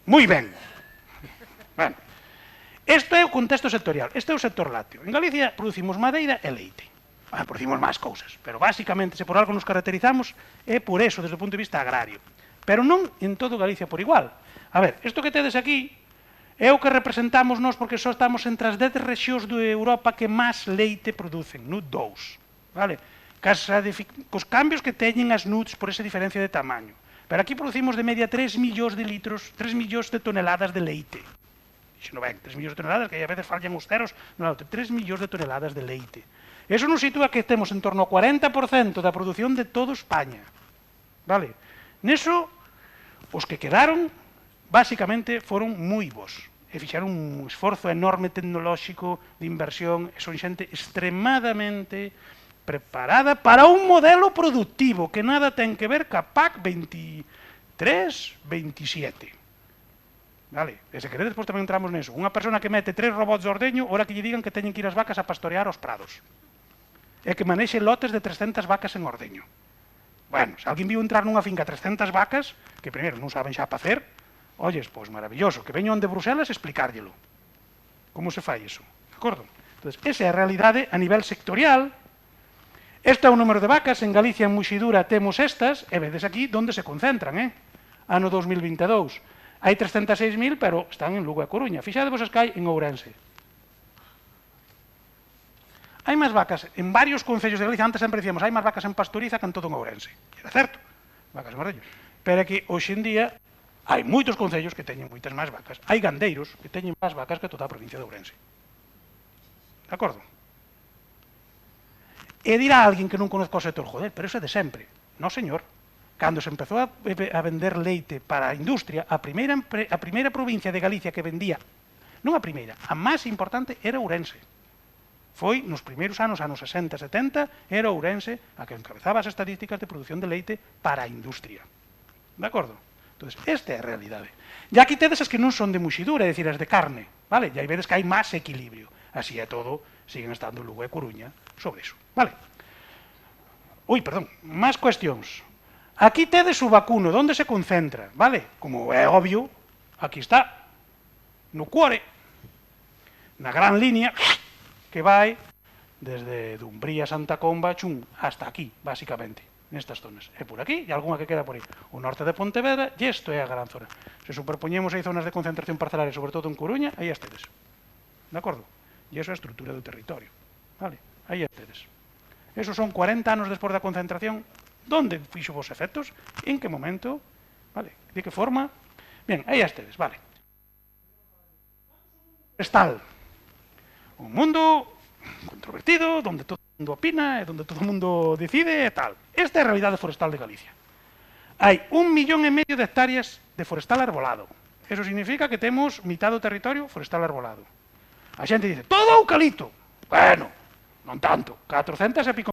Moi ben. Bueno, isto é o contexto sectorial, este é o sector lácteo. En Galicia producimos madeira e leite. Producimos máis cousas, pero basicamente, se por algo nos caracterizamos, é por eso, desde o punto de vista agrario. Pero non en todo Galicia por igual. A ver, isto que tedes aquí é o que representamos nós porque só estamos entre as 10 rexións de Europa que máis leite producen, NUT 2. Vale? Cos cambios que teñen as NUTs por esa diferencia de tamaño. Pero aquí producimos de media 3 millóns de litros, 3 millóns de toneladas de leite. Iso non ben, 3 millóns de toneladas, que a veces fallan os ceros, 3 millóns de toneladas de leite. Eso nos sitúa que temos en torno ao 40% da produción de todo España. Vale? Neso, os que quedaron, basicamente, foron moi bons. E fixeron un esforzo enorme tecnolóxico de inversión, e son xente extremadamente preparada para un modelo productivo que nada ten que ver ca PAC 23-27. Vale? E se queredes, pois tamén entramos neso. Unha persona que mete 3 robots de ordeño, ora que lle digan que teñen que ir as vacas a pastorear aos prados. E que manexe lotes de 300 vacas en ordeño. Bueno, se alguén viu entrar nunha finca 300 vacas, que primeiro non saben xa facer, olles, pois maravilloso, que veñon de Bruselas a explicárllelo. Como se fai iso? De acordo? Entón, esa é a realidade a nivel sectorial. Este é o número de vacas, en Galicia, en Muxidura, temos estas, e vedes aquí onde se concentran, ano 2022. Hai 306.000, pero están en Lugo e Coruña. Fixadevos as que hai en Ourense. hai máis vacas en varios concellos de Galicia. Antes sempre dicíamos, hai máis vacas en Pastoriza que en todo en Ourense. E era certo, vacas en Ordello. Pero é que, hoxe en día, hai moitos concellos que teñen moitas máis vacas. Hai gandeiros que teñen máis vacas que toda a provincia de Ourense. De acordo? E dirá alguén que non conozco o sector, joder, pero eso é de sempre. Non, señor. Cando se empezou a vender leite para a industria, a primeira provincia de Galicia que vendía, non a primeira, a máis importante era Ourense. Foi nos primeiros anos 60, 70, era Ourense a que encabezaba as estadísticas de produción de leite para a industria. De acordo? Entón, esta é a realidade. E aquí tedes as que non son de muxidura, é dicir, as de carne, vale? E aí vedes que hai máis equilibrio. Así é todo, siguen estando Lugo e Coruña sobre iso, vale? Ui, perdón, máis cuestións. Aquí tedes o vacuno, onde se concentra, vale? Como é obvio, aquí está, no cuore, na gran línea que vai desde Dumbría, Santa Comba, chum, hasta aquí, basicamente, nestas zonas. É por aquí, e algunha que queda por aí. O norte de Pontevedra, e isto é a gran zona. Se superpoñemos aí zonas de concentración parcelaria, sobre todo en Coruña, aí estedes. De acordo? E iso é a estrutura do territorio. Vale? Aí estedes. Esos son 40 anos despois da concentración. Donde fixo vos efectos? En que momento? Vale? De que forma? Bien, aí estedes, vale. Forestal. Un mundo controvertido, donde todo o mundo opina, e donde todo o mundo decide e tal. Esta é a realidade forestal de Galicia. Hai 1,5 millón de hectáreas de forestal arbolado. Eso significa que temos mitad do territorio forestal arbolado. A xente dice, todo eucalipto. Bueno, non tanto, 400 e pico.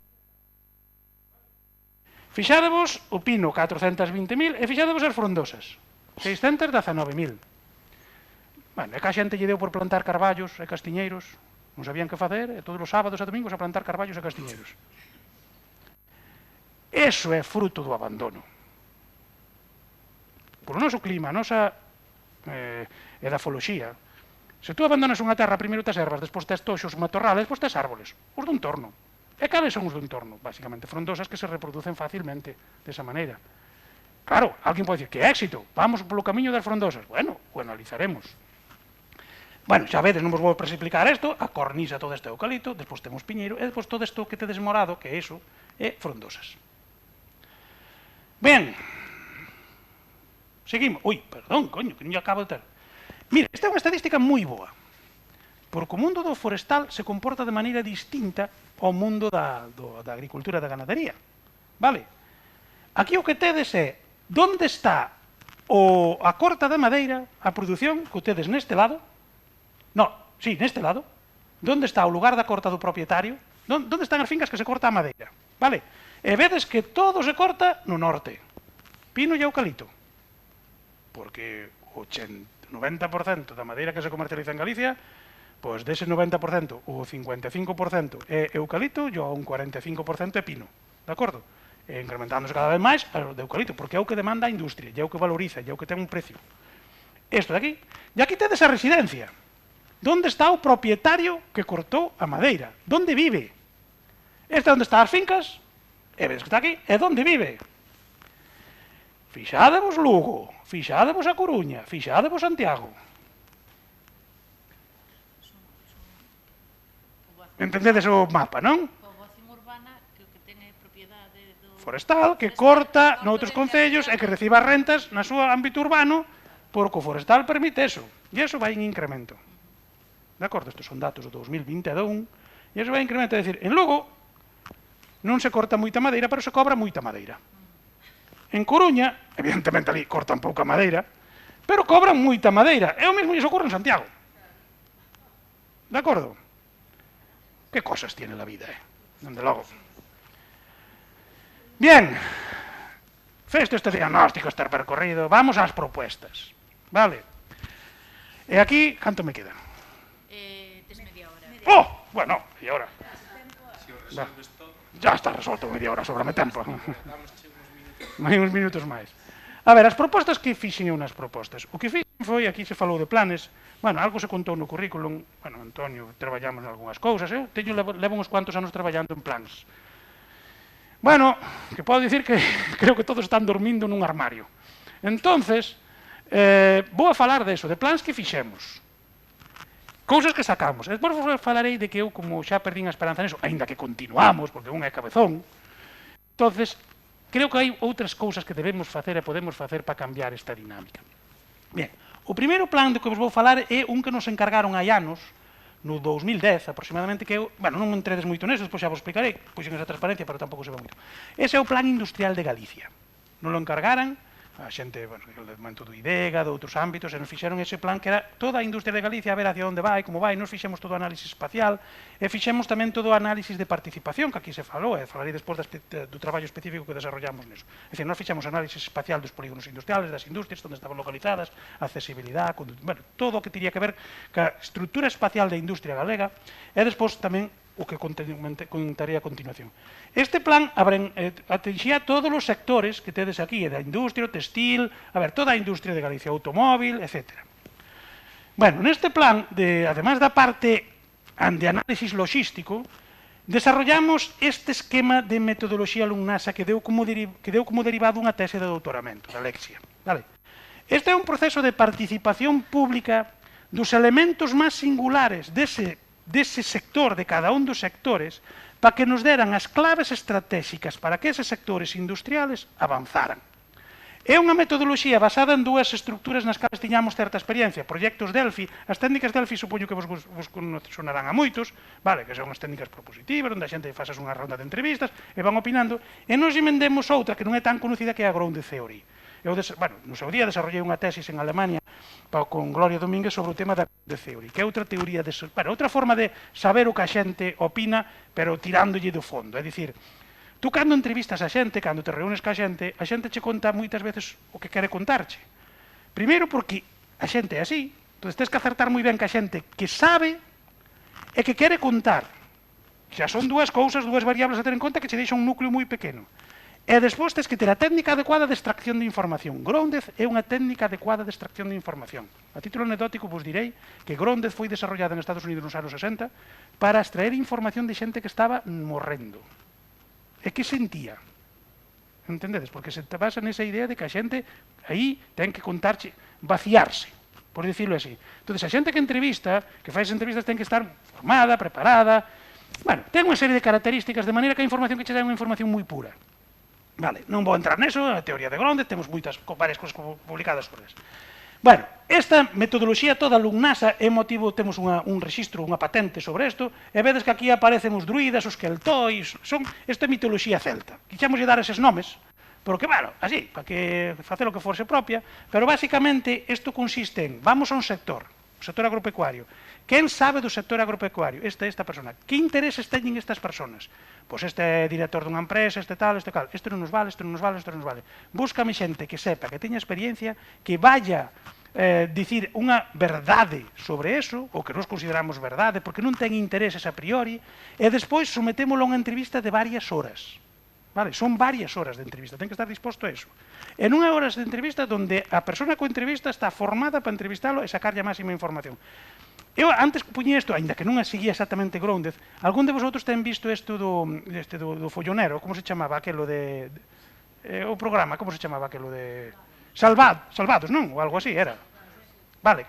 Fixádevos o pino, 420.000, e fixádevos as frondosas, 619.000. Bueno, é que a xente lle deu por plantar carballos e castiñeiros, non sabían que facer, e todos os sábados e domingos a plantar carballos e castiñeiros. Eso é fruto do abandono. Por o noso clima, a nosa edafoloxía, se tú abandonas unha terra, primeiro tes ervas, despois tes toxos, matorrales, despois tes árboles, os do entorno. E cales son os do entorno? Básicamente, frondosas que se reproducen facilmente desa maneira. Claro, alguén pode dicir, que éxito, vamos polo camiño das frondosas. Bueno, o analizaremos. Bueno, xa vedes, non vos vou explicar isto, a cornisa todo este eucalipto, despois temos piñeiro, e despois todo isto que tedes morado, que é iso, é frondosas. Ben, seguimos. Ui, perdón, coño, que non lle acabo de ter. Mira, esta é unha estadística moi boa, porque o mundo do forestal se comporta de maneira distinta ao mundo da agricultura e da ganadería. Vale? Aquí o que tedes é onde está a corta da madeira, a produción que tedes neste lado. No, sí, neste lado. Onde está o lugar da corta do propietario? Onde están as fincas que se corta a madeira? Vale? E vedes que todo se corta no norte. Pino e eucalipto. Porque o 90% da madeira que se comercializa en Galicia, pois dese 90%, o 55% é eucalipto e o un 45% é pino. De acordo? E incrementándose cada vez máis o de eucalipto, porque é o que demanda a industria, e é o que valoriza, e é o que ten un precio. Isto de aquí. E aquí tedes a residencia. Onde está o propietario que cortou a madeira? Onde vive? Este é onde están as fincas, e vedes que está aquí, e onde vive? Fixádevos Lugo, fixádevos a Coruña, fixádevos Santiago. Entendedes o mapa, non? Forestal que corta noutros concellos e que reciba rentas na súa ámbito urbano, porque o forestal permite eso. E eso vai en incremento. De acordo? Estes son datos do 2021, e eso vai en incremento. É dicir, en Lugo non se corta moita madeira, pero se cobra moita madeira. En Coruña, evidentemente ali cortan pouca madeira, pero cobran moita madeira. E o mesmo iso ocorre en Santiago. De acordo? Que cosas tiene la vida, Dende logo. Bien, feito este diagnóstico, este percorrido, vamos ás propuestas. Vale? E aquí, canto me queda? Tes media hora. Oh, bueno, media hora. Ya está resolto, media hora, sobrame tempo. Hai uns minutos máis. A ver, as propostas que fixen eu nas propostas. O que fixen foi, aquí se falou de planes, bueno, algo se contou no currículum, bueno, Antonio, traballamos en algunhas cousas, eu levo uns cuantos anos traballando en plans. Bueno, que podo dicir que creo que todos están dormindo nun armario. Entonces, vou a falar de eso, de plans que fixemos. Cousas que sacamos. Despois vos falarei de que eu, como xa perdín a esperanza neso, aínda que continuamos, porque un é cabezón, entonces, creo que hai outras cousas que debemos facer e podemos facer para cambiar esta dinámica. Bien, o primeiro plan do que vos vou falar é un que nos encargaron hai anos, no 2010 aproximadamente, que eu, bueno, non entredes moito neso, despois xa vos explicarei, puxen esa transparencia, pero tampouco se ve moito. Ese é o Plan Industrial de Galicia. Non lo encargaran a xente, bueno, do momento do IDEGA, de outros ámbitos, e nos fixeron ese plan que era toda a industria de Galicia, a ver hacia onde vai, como vai, nos fixemos todo o análisis espacial, e fixemos tamén todo o análisis de participación, que aquí se falou, e falarei despois do traballo específico que desarrollamos neso. É dicir, nos fixemos análisis espacial dos polígonos industriales, das industrias, onde estaban localizadas, accesibilidade, bueno, todo o que tiría que ver ca estrutura espacial da industria galega, e despois tamén o que contaré a continuación. Este plan atinxía todos os sectores que tedes aquí, da industria, o textil, toda a industria de Galicia, automóvil, etc. Bueno, neste plan, además da parte de análisis logístico, desarrollamos este esquema de metodoloxía alumnasa que deu como derivado unha tese de doutoramento, da Alexia. Este é un proceso de participación pública dos elementos máis singulares dese sector, de cada un dos sectores, para que nos deran as claves estratégicas para que eses sectores industriales avanzaran. É unha metodoloxía basada en dúas estructuras nas que tiñamos certa experiencia. Proxectos Delphi, as técnicas Delphi supoño que vos sonarán a moitos, que son as técnicas propositivas, onde a xente fasas unha ronda de entrevistas e van opinando, e nos inventemos outra que non é tan conocida, que é a Ground Theory. Eu, no seu día, desarrollei unha tesis en Alemania con Gloria Domínguez sobre o tema da Ground Theory, que é outra teoría, outra forma de saber o que a xente opina, pero tirándolle do fondo. É dicir, tú cando entrevistas a xente, cando te reúnes ca xente, a xente che conta moitas veces o que quere contarche. Primeiro porque a xente é así, entón tens que acertar moi ben ca xente que sabe e que quere contar. Xa son dúas cousas, dúas variables a ter en conta que che deixa un núcleo moi pequeno. E despois tens que ter a técnica adecuada de extracción de información. Grounded é unha técnica adecuada de extracción de información. A título anecdótico vos direi que Grounded foi desarrollada en Estados Unidos nos anos 60 para extraer información de xente que estaba morrendo. E que sentía? Entendedes? Porque se te basa nesa idea de que a xente aí ten que contarche, vaciarse, por dicirlo así. Entón, a xente que entrevista, que faz entrevistas, ten que estar formada, preparada. Bueno, ten unha serie de características, de maneira que a información que che dá é unha información moi pura. Non vou entrar neso, a teoría de Grounded, temos varias cousas publicadas sobre eso. Bueno, esta metodoloxía toda alumnasa é motivo, temos un registro, unha patente sobre isto, e vedes que aquí aparecen os druidas, os keltois, esta é mitoloxía celta. Quixemos dar eses nomes, porque, así, para que facer o que forse propia, pero basicamente isto consiste en, vamos a un sector, o sector agropecuario. Quen sabe do sector agropecuario? Esta persona. Que intereses teñen estas personas? Pois este é director dunha empresa, este tal, este cal. Este non nos vale, este non nos vale, este non nos vale. Búscame xente que sepa, que teña experiencia, que vaya dicir unha verdade sobre eso, ou que nos consideramos verdade, porque non ten intereses a priori, e despois sometémolo a unha entrevista de varias horas. Son varias horas de entrevista, ten que estar disposto a eso. En unha horas de entrevista donde a persona co entrevista está formada para entrevistalo e sacarlle a máxima información. Eu antes puñe isto, ainda que non seguía exactamente Grounded, algún de vosotros ten visto isto do follonero, como se chamaba aquelo de... o programa, como se chamaba aquelo de... Salvados, non? Ou algo así, era.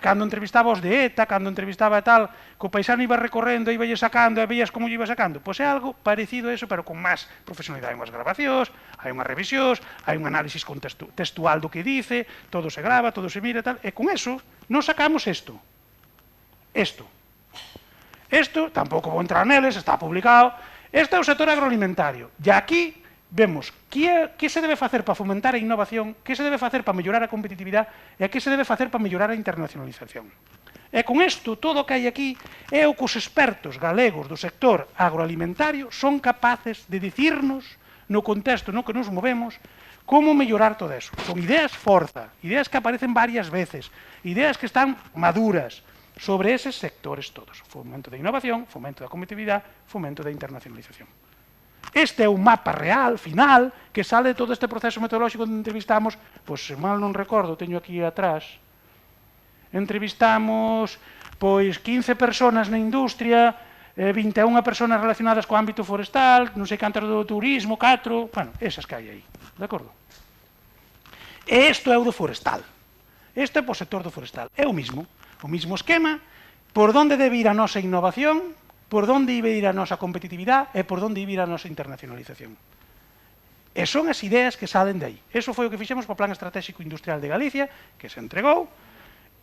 Cando entrevistaba os de ETA, cando entrevistaba tal, que o paisano iba recorrendo, iba sacando, e veías como lle iba sacando. Pois é algo parecido a eso, pero con máis profesionalidade. Hai unhas grabacións, hai unhas revisións, hai un análisis textual do que dice, todo se grava, todo se mira, tal, e con eso nos sacamos isto. Isto, tampouco vou entrar neles, está publicado. Este é o sector agroalimentario. E aquí vemos que se debe facer para fomentar a innovación, que se debe facer para mellorar a competitividade e que se debe facer para mellorar a internacionalización. E con isto, todo o que hai aquí é o que os expertos galegos do sector agroalimentario son capaces de dicirnos, no contexto no que nos movemos, como mellorar todo eso. Son ideas forza, ideas que aparecen varias veces, ideas que están maduras, sobre eses sectores todos. Fomento da innovación, fomento da competitividade, fomento da internacionalización. Este é un mapa real, final, que sale de todo este proceso metodolóxico onde entrevistamos, pois, se mal non recordo, teño aquí atrás, entrevistamos 15 personas na industria, 21 personas relacionadas co ámbito forestal, non sei cantas do turismo, 4, esas que hai aí, de acordo? E isto é o do forestal. Este é o sector do forestal. É o mismo esquema, por onde debe ir a nosa innovación, por onde debe ir a nosa competitividade e por onde debe ir a nosa internacionalización. E son as ideas que salen de aí. Eso foi o que fixemos para o Plan Estratégico Industrial de Galicia, que se entregou,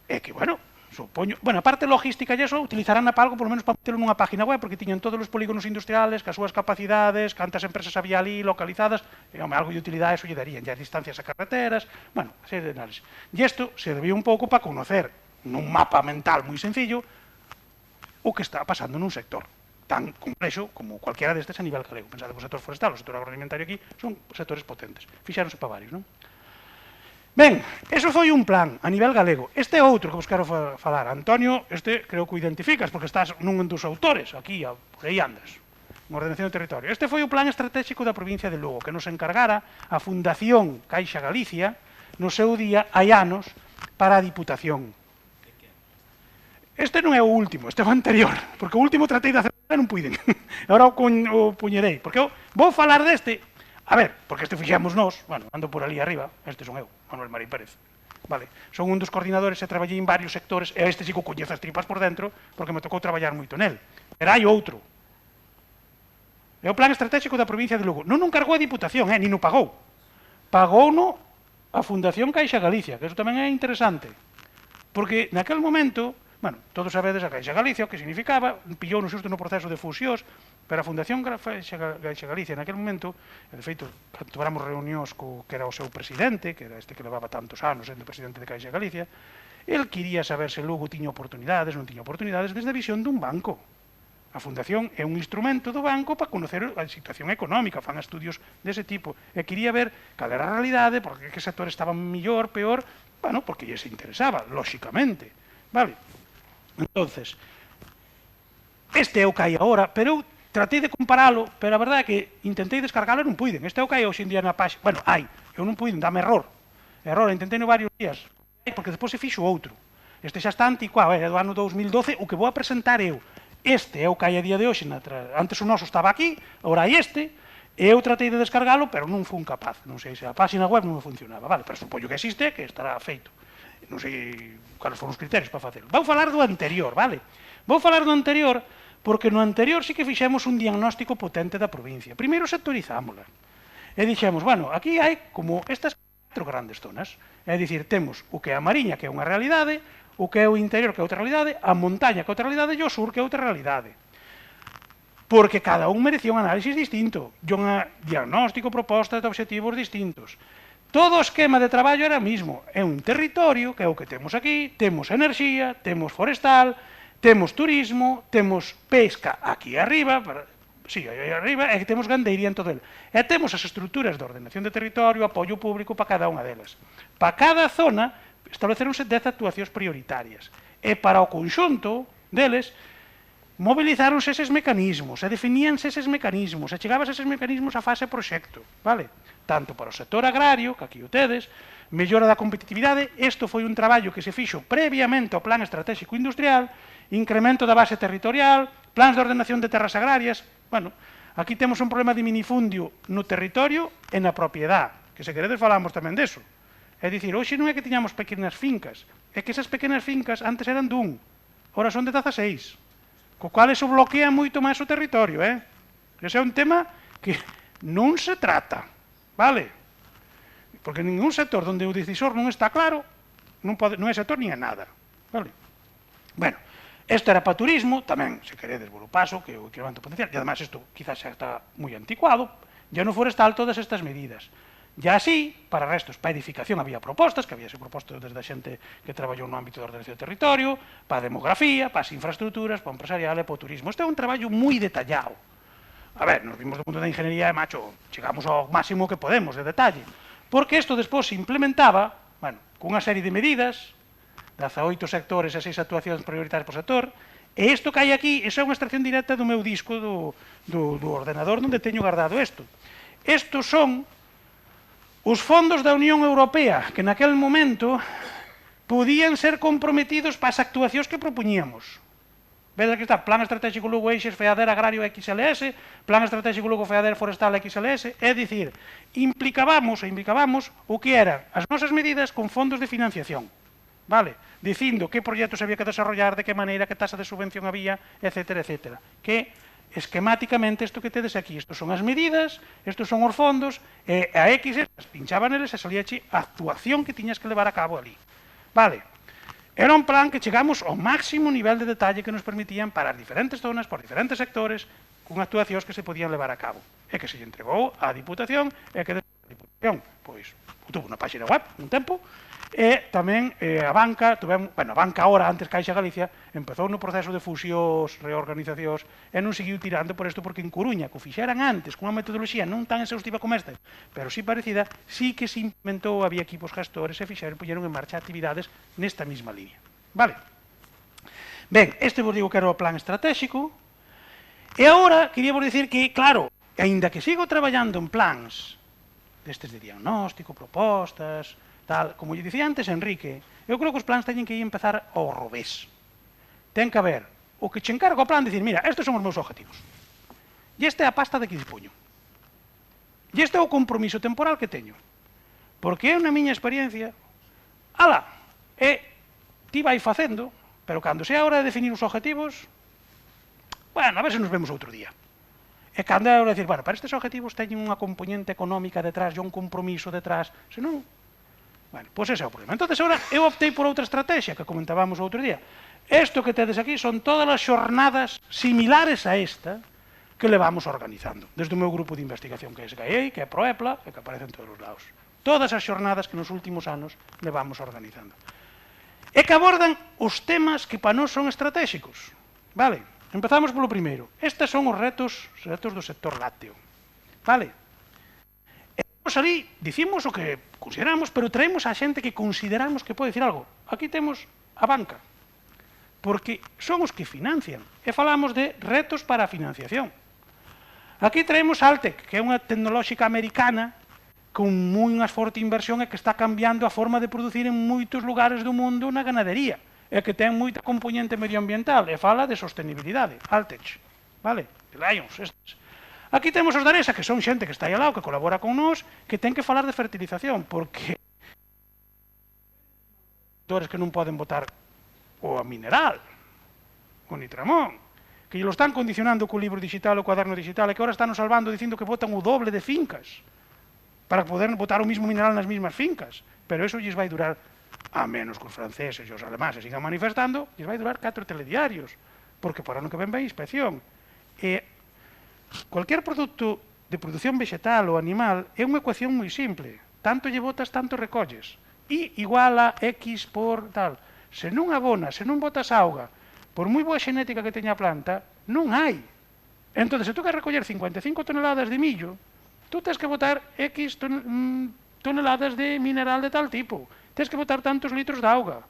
e que, bueno, supoño... Bueno, a parte logística e eso, utilizarán para algo, por lo menos para meterlo nunha página web, porque tiñan todos os polígonos industriales, que as súas capacidades, cantas empresas había ali localizadas, e, home, algo de utilidade eso lle darían, ya distancias a carreteras, bueno, a serie de análisis. E isto servía un pouco para conocer, nun mapa mental moi sencillo, o que está pasando nun sector tan complexo como cualquiera destes a nivel galego. Pensade que o sector forestal, o sector agroalimentario aquí son sectores potentes. Fixáronse para varios, non? Ben, eso foi un plan a nivel galego. Este é outro que vos quero falar. Antonio, este creo que o identificas, porque estás nun dos autores, aquí, por aí andas, na ordenación do territorio. Este foi o plan estratégico da provincia de Lugo, que nos encargara a Fundación Caixa Galicia, no seu día, hai anos, para a Diputación. Este non é o último, este é o anterior, porque o último tratei de hacer e non puiden. Agora o puñerei, porque vou falar deste, a ver, porque este fixemos nós, bueno, ando por ali arriba, este son eu, Manuel Marín Pérez, vale, son un dos coordinadores e traballei en varios sectores, e este sí que o coñezo as tripas por dentro, porque me tocou traballar moito nel. Pero hai outro. É o plan estratégico da provincia de Lugo. Non o encargou a Diputación, nin o pagou. Pagouno a Fundación Caixa Galicia, que eso tamén é interesante, porque naquel momento... Bueno, todos sabedes a Caixa Galicia, o que significaba, pillou no xusto no proceso de fusións, pero a Fundación Caixa Galicia naquel momento, de feito, cando tuéramos reunións co que era o seu presidente, que era este que levaba tantos anos sendo presidente de Caixa Galicia, el quería saber se Lugo tiña oportunidades, non tiña oportunidades, desde a visión dun banco. A Fundación é un instrumento do banco para conocer a situación económica, fan estudios dese tipo, e quería ver cal era a realidade, porque que sector estaba mellor, peor, bueno, porque lle se interesaba, lóxicamente, vale? Entonces, este é o que hai agora, pero eu tratei de comparalo, pero a verdade é que intentei descargalo e non puiden. Este é o que hai hoxe en día na página. Bueno, hai, eu non puiden, dame error. Error, intentei no varios días, porque depois se fixo outro. Este xa está anticuado, é do ano 2012, o que vou a presentar eu. Este é o que hai a día de hoxe, antes o noso estaba aquí, agora hai este, e eu tratei de descargalo, pero non fun capaz. Non sei se a página web non funcionaba, vale, pero supoño que existe, que estará feito. Non sei cales foron os criterios para facelo. Vou falar do anterior, vale? Vou falar do anterior porque no anterior sí que fixemos un diagnóstico potente da provincia. Primeiro sectorizámola. E dixemos, bueno, aquí hai como estas 4 grandes zonas. É dicir, temos o que é a Mariña, que é unha realidade, o que é o interior, que é outra realidade, a montaña, que é outra realidade, e o sur, que é outra realidade. Porque cada un merecía un análisis distinto. E un diagnóstico, propostas de obxectivos distintos. Todo o esquema de traballo era o mismo. É un territorio, que é o que temos aquí, temos enerxía, temos forestal, temos turismo, temos pesca aquí arriba, sí, aí arriba, e temos gandeiría en todo el. E temos as estruturas de ordenación de territorio, apoio público para cada unha delas. Para cada zona, estableceronse 10 actuacións prioritarias. E para o conxunto deles, mobilizáronse eses mecanismos, e definíanse eses mecanismos, e chegabas a eses mecanismos a fase proxecto, vale? Tanto para o sector agrario, que aquí o tedes, mellora da competitividade, isto foi un traballo que se fixo previamente ao Plan Estratégico Industrial, incremento da base territorial, plans de ordenación de terras agrarias, bueno, aquí temos un problema de minifundio no territorio e na propiedade, que se queredes falamos tamén deso. É dicir, hoxe non é que tiñamos pequenas fincas, é que esas pequenas fincas antes eran dun, ora son de 16, co cual eso bloquea moito máis o territorio, Ese é un tema que non se trata, vale? Porque ningún sector onde o decisor non está claro, non é sector nin é nada, vale? Bueno, isto era para turismo, tamén, se queredes, volo paso, que o incremento potencial, e además isto quizás xa está moi anticuado, ya no forestal todas estas medidas. Ya así, para restos, para edificación había propostas, que había propostas desde a xente que traballou no ámbito da ordenación do territorio, para a demografía, para as infraestructuras, para o empresarial e para o turismo. Isto é un traballo moi detallado. A ver, nos vimos do punto da ingeniería e, macho, chegamos ao máximo que podemos de detalle. Porque isto despois se implementaba, bueno, cunha serie de medidas, 18 sectores e 6 actuacións prioritarias por sector, e isto que hai aquí, iso é unha extracción directa do meu disco do ordenador onde teño guardado isto. Estos son os fondos da Unión Europea, que naquel momento podían ser comprometidos para as actuacións que propoñíamos. Vedes que está Plan Estratégico Lugo Eixes FEADER Agrario XLS, Plan Estratégico Lugo FEADER Forestal XLS, é dicir, implicábamos o que eran as nosas medidas con fondos de financiación. vale? Dicindo que proxectos había que desarrollar, de que maneira, que tasa de subvención había, etcétera, etcétera. Que, esquemáticamente, isto que tedes aquí, estos son as medidas, estos son os fondos, e a X pinchaba neles e salíache a actuación que tiñas que levar a cabo ali. Vale? Era un plan que chegamos ao máximo nivel de detalle que nos permitían para as diferentes zonas, por diferentes sectores, con actuacións que se podían levar a cabo. E que se lle entregou á Diputación, e que a Diputación, pois, tuvo unha página web, un tempo, e tamén a banca, a banca ahora, antes Caixa Galicia, empezou no proceso de fusións, reorganizacións, e non seguiu tirando por isto, porque en Coruña, que o fixeran antes, cunha metodoloxía non tan exhaustiva como esta, pero sí parecida, sí que se implementou, había equipos gestores, e puxeron en marcha actividades nesta mesma línea. Vale? Ben, este vos digo que era o plan estratégico, e agora quería vos dicir que, claro, aínda que sigo traballando en plans destes de diagnóstico, propostas, tal, como lle dicía antes Enrique, eu creo que os plans teñen que ir empezar ao revés. Ten que haber o que che encargo o plan, dicir, mira, estes son os meus objetivos. E esta é a pasta de que dispoño. E este é o compromiso temporal que teño. Porque é na miña experiencia, ala, ti vai facendo, pero cando sea a hora de definir os objetivos, bueno, a ver se nos vemos outro día. E cando é a hora de decir, bueno, para estes objetivos teñen unha componente económica detrás e un compromiso detrás, senón, bueno, pois ese é o problema. Entón, agora, eu optei por outra estrategia que comentábamos outro día. Isto que tedes aquí son todas as xornadas similares a esta que levamos organizando, desde o meu grupo de investigación que é SGAE, que é Proepla, e que aparece en todos os lados. Todas as xornadas que nos últimos anos levamos organizando. E que abordan os temas que para nós son estratégicos. Vale? Empezamos polo primeiro. Estes son os retos do sector lácteo. Vale? E ali dicimos o que consideramos, pero traemos a xente que consideramos que pode dicir algo. Aquí temos a banca, porque son os que financian. E falamos de retos para a financiación. Aquí traemos Altec, que é unha tecnolóxica americana con unha forte inversión e que está cambiando a forma de producir en moitos lugares do mundo na ganadería, e que ten moita componente medioambiental, e fala de sostenibilidade, Altec, vale? De Lions, estes. Aquí temos os Daresa, que son xente que está aí ao lado, que colabora con nós, que ten que falar de fertilización, porque que non poden botar o mineral, o nitramón, que lo están condicionando co libro digital, o cuaderno digital, e que ahora están nos salvando dicindo que botan o doble de fincas para poder botar o mismo mineral nas mismas fincas. Pero eso lles vai durar, a menos que os franceses e os alemáns se sigan manifestando, lles vai durar 4 telediarios, porque para ano que ven vai inspección. E cualquier produto de produción vegetal ou animal é unha ecuación moi simple. Tanto lle botas, tanto recolles. I igual a X por tal. Se non abona, se non botas auga, por moi boa xenética que teña a planta, non hai. Entón, se tú queres recoller 55 toneladas de millo, tú tens que botar X toneladas de mineral de tal tipo. Tens que botar tantos litros de auga.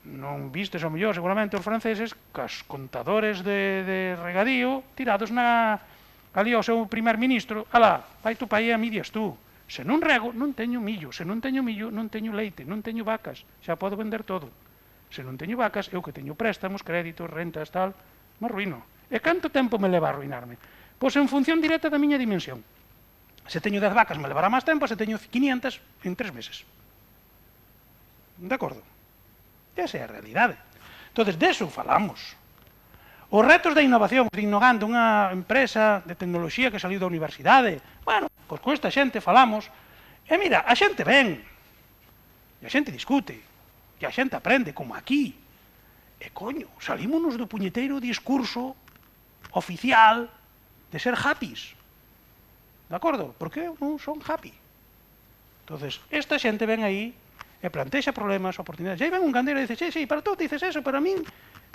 Non vistes ao mellor, seguramente, os franceses, cas contadores de regadío tirados ali ao seu primer ministro. Alá, vai tu pa aí a midias tú. Se non rego, non teño millo. Se non teño millo, non teño leite, non teño vacas. Xa podo vender todo. Se non teño vacas, eu que teño préstamos, créditos, rentas, tal, me arruino. E canto tempo me leva a arruinarme? Pois en función directa da miña dimensión. Se teño 10 vacas me levará máis tempo, se teño 500 en 3 meses. De acordo? Esa é a realidade. Entón, deso falamos. Os retos da innovación, de Innogando, unha empresa de tecnoloxía que saliu da universidade, bueno, pois con esta xente falamos, e mira, a xente ven, e a xente discute, e a xente aprende, como aquí. E coño, salímonos do puñeteiro discurso oficial de ser happys. De acordo? Porque eu non son happy. Entón, esta xente ven aí e plantexa problemas, oportunidades. E aí ven un gandeiro e dice, sí, pero tú dices eso, pero a min,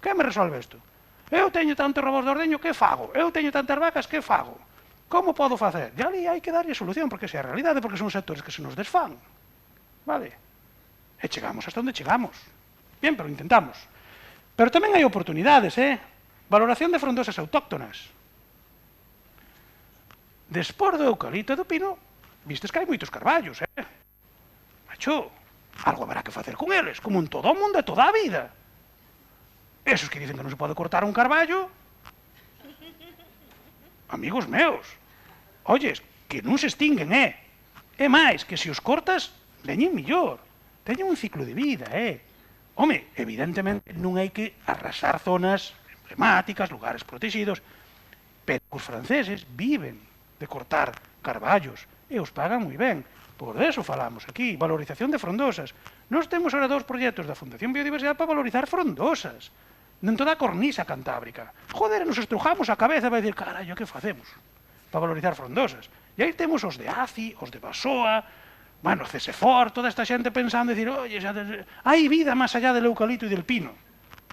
que me resolve isto? Eu teño tantos robos de ordeño, que fago? Eu teño tantas vacas, que fago? Como podo facer? E ali hai que darlle solución, porque esa é a realidade, porque son sectores que se nos desfán. Vale? E chegamos hasta onde chegamos. Bien, pero intentamos. Pero tamén hai oportunidades, Valoración de frondosas autóctonas. Despois do eucalipto e do pino, vistes que hai moitos carballos, Macho, algo haberá que facer con eles, como en todo o mundo e toda a vida. Esos que dicen que non se pode cortar un carballo, amigos meus, olles, que non se extinguen, É máis, que se os cortas, veñen millor. Teñen un ciclo de vida, Home, evidentemente non hai que arrasar zonas emblemáticas, lugares protegidos, pero os franceses viven de cortar carballos e os pagan moi ben. Por eso falamos aquí, valorización de frondosas. Nós temos ahora 2 proxectos da Fundación Biodiversidade para valorizar frondosas en toda a cornisa cantábrica. Joder, nos estrujamos a cabeza para dicir, carallo, que facemos para valorizar frondosas? E aí temos os de ACI, os de Basoa, bueno, CESEFOR, toda esta xente pensando e dicir, oye, hai vida máis allá del eucalipto e del pino.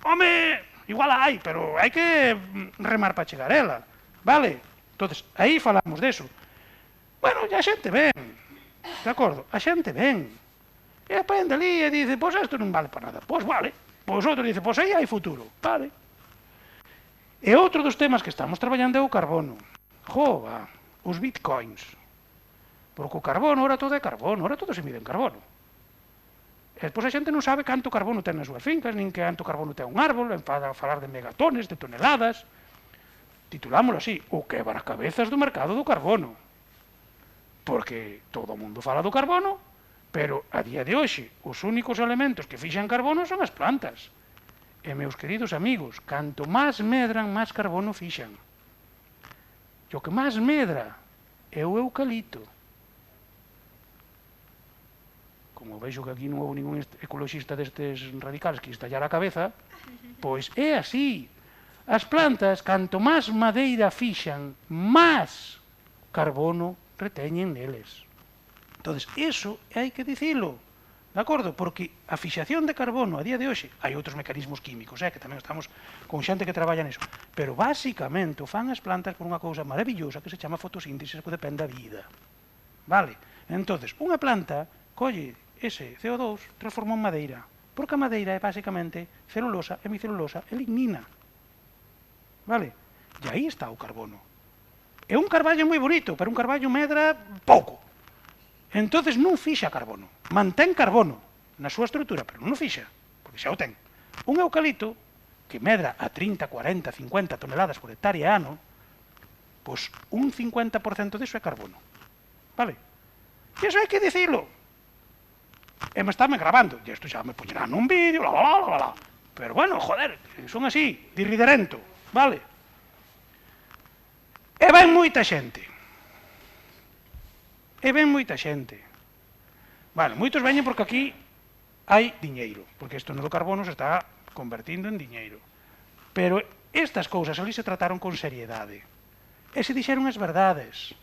Home, igual hai, pero hai que remar para chegar a ela, vale? Entonces, aí falamos deso. Bueno, e a xente ven, de acordo? A xente ven. E aprende ali e dice, pois isto non vale para nada. Pois vale. Pois outro dice, pois aí hai futuro. Vale. E outro dos temas que estamos traballando é o carbono. Jova, os bitcoins. Porque o carbono, ora todo é carbono, ora todo se mide en carbono. E despois a xente non sabe canto carbono ten nas súas fincas, nin canto carbono ten un árbol, en falar de megatones, de toneladas. Titulámoslo así, o quebracabezas do mercado do carbono. Porque todo o mundo fala do carbono, pero a día de hoxe os únicos elementos que fixan carbono son as plantas. E, meus queridos amigos, canto máis medran, máis carbono fixan. E o que máis medra é o eucalipto. Como vexo que aquí non houve ningún ecoloxista destes radicales que estallara a cabeza, pois é así. As plantas, canto máis madeira fixan, máis carbono reteñen neles. Entonces, eso hai que dicilo, de acordo? Porque a fixación de carbono a día de hoxe, hai outros mecanismos químicos, que tamén estamos con xente que traballa niso, pero basicamente o fan as plantas por unha cousa maravillosa que se chama fotosíntesis, que depende da vida. Vale? Entonces, unha planta colle ese CO2, transforma en madeira, porque a madeira é basicamente celulosa, hemicelulosa e lignina. Vale? E aí está o carbono. É un carballo moi bonito, pero un carballo medra pouco. Entonces non fixa carbono. Mantén carbono na súa estrutura, pero non o fixa, porque xa o ten. Un eucalipto que medra a 30, 40, 50 toneladas por hectárea ano, pois un 50% disso é carbono. Vale? E iso hai que dicilo. E me estáme grabando. E isto xa me poñerán nun vídeo, Pero bueno, joder, son así, dirriderento. Vale? E ven moita xente. E ven moita xente. Bueno, moitos veñen porque aquí hai diñeiro, porque isto no do carbono se está convertindo en diñeiro. Pero estas cousas ali se trataron con seriedade. E se dixeron as verdades.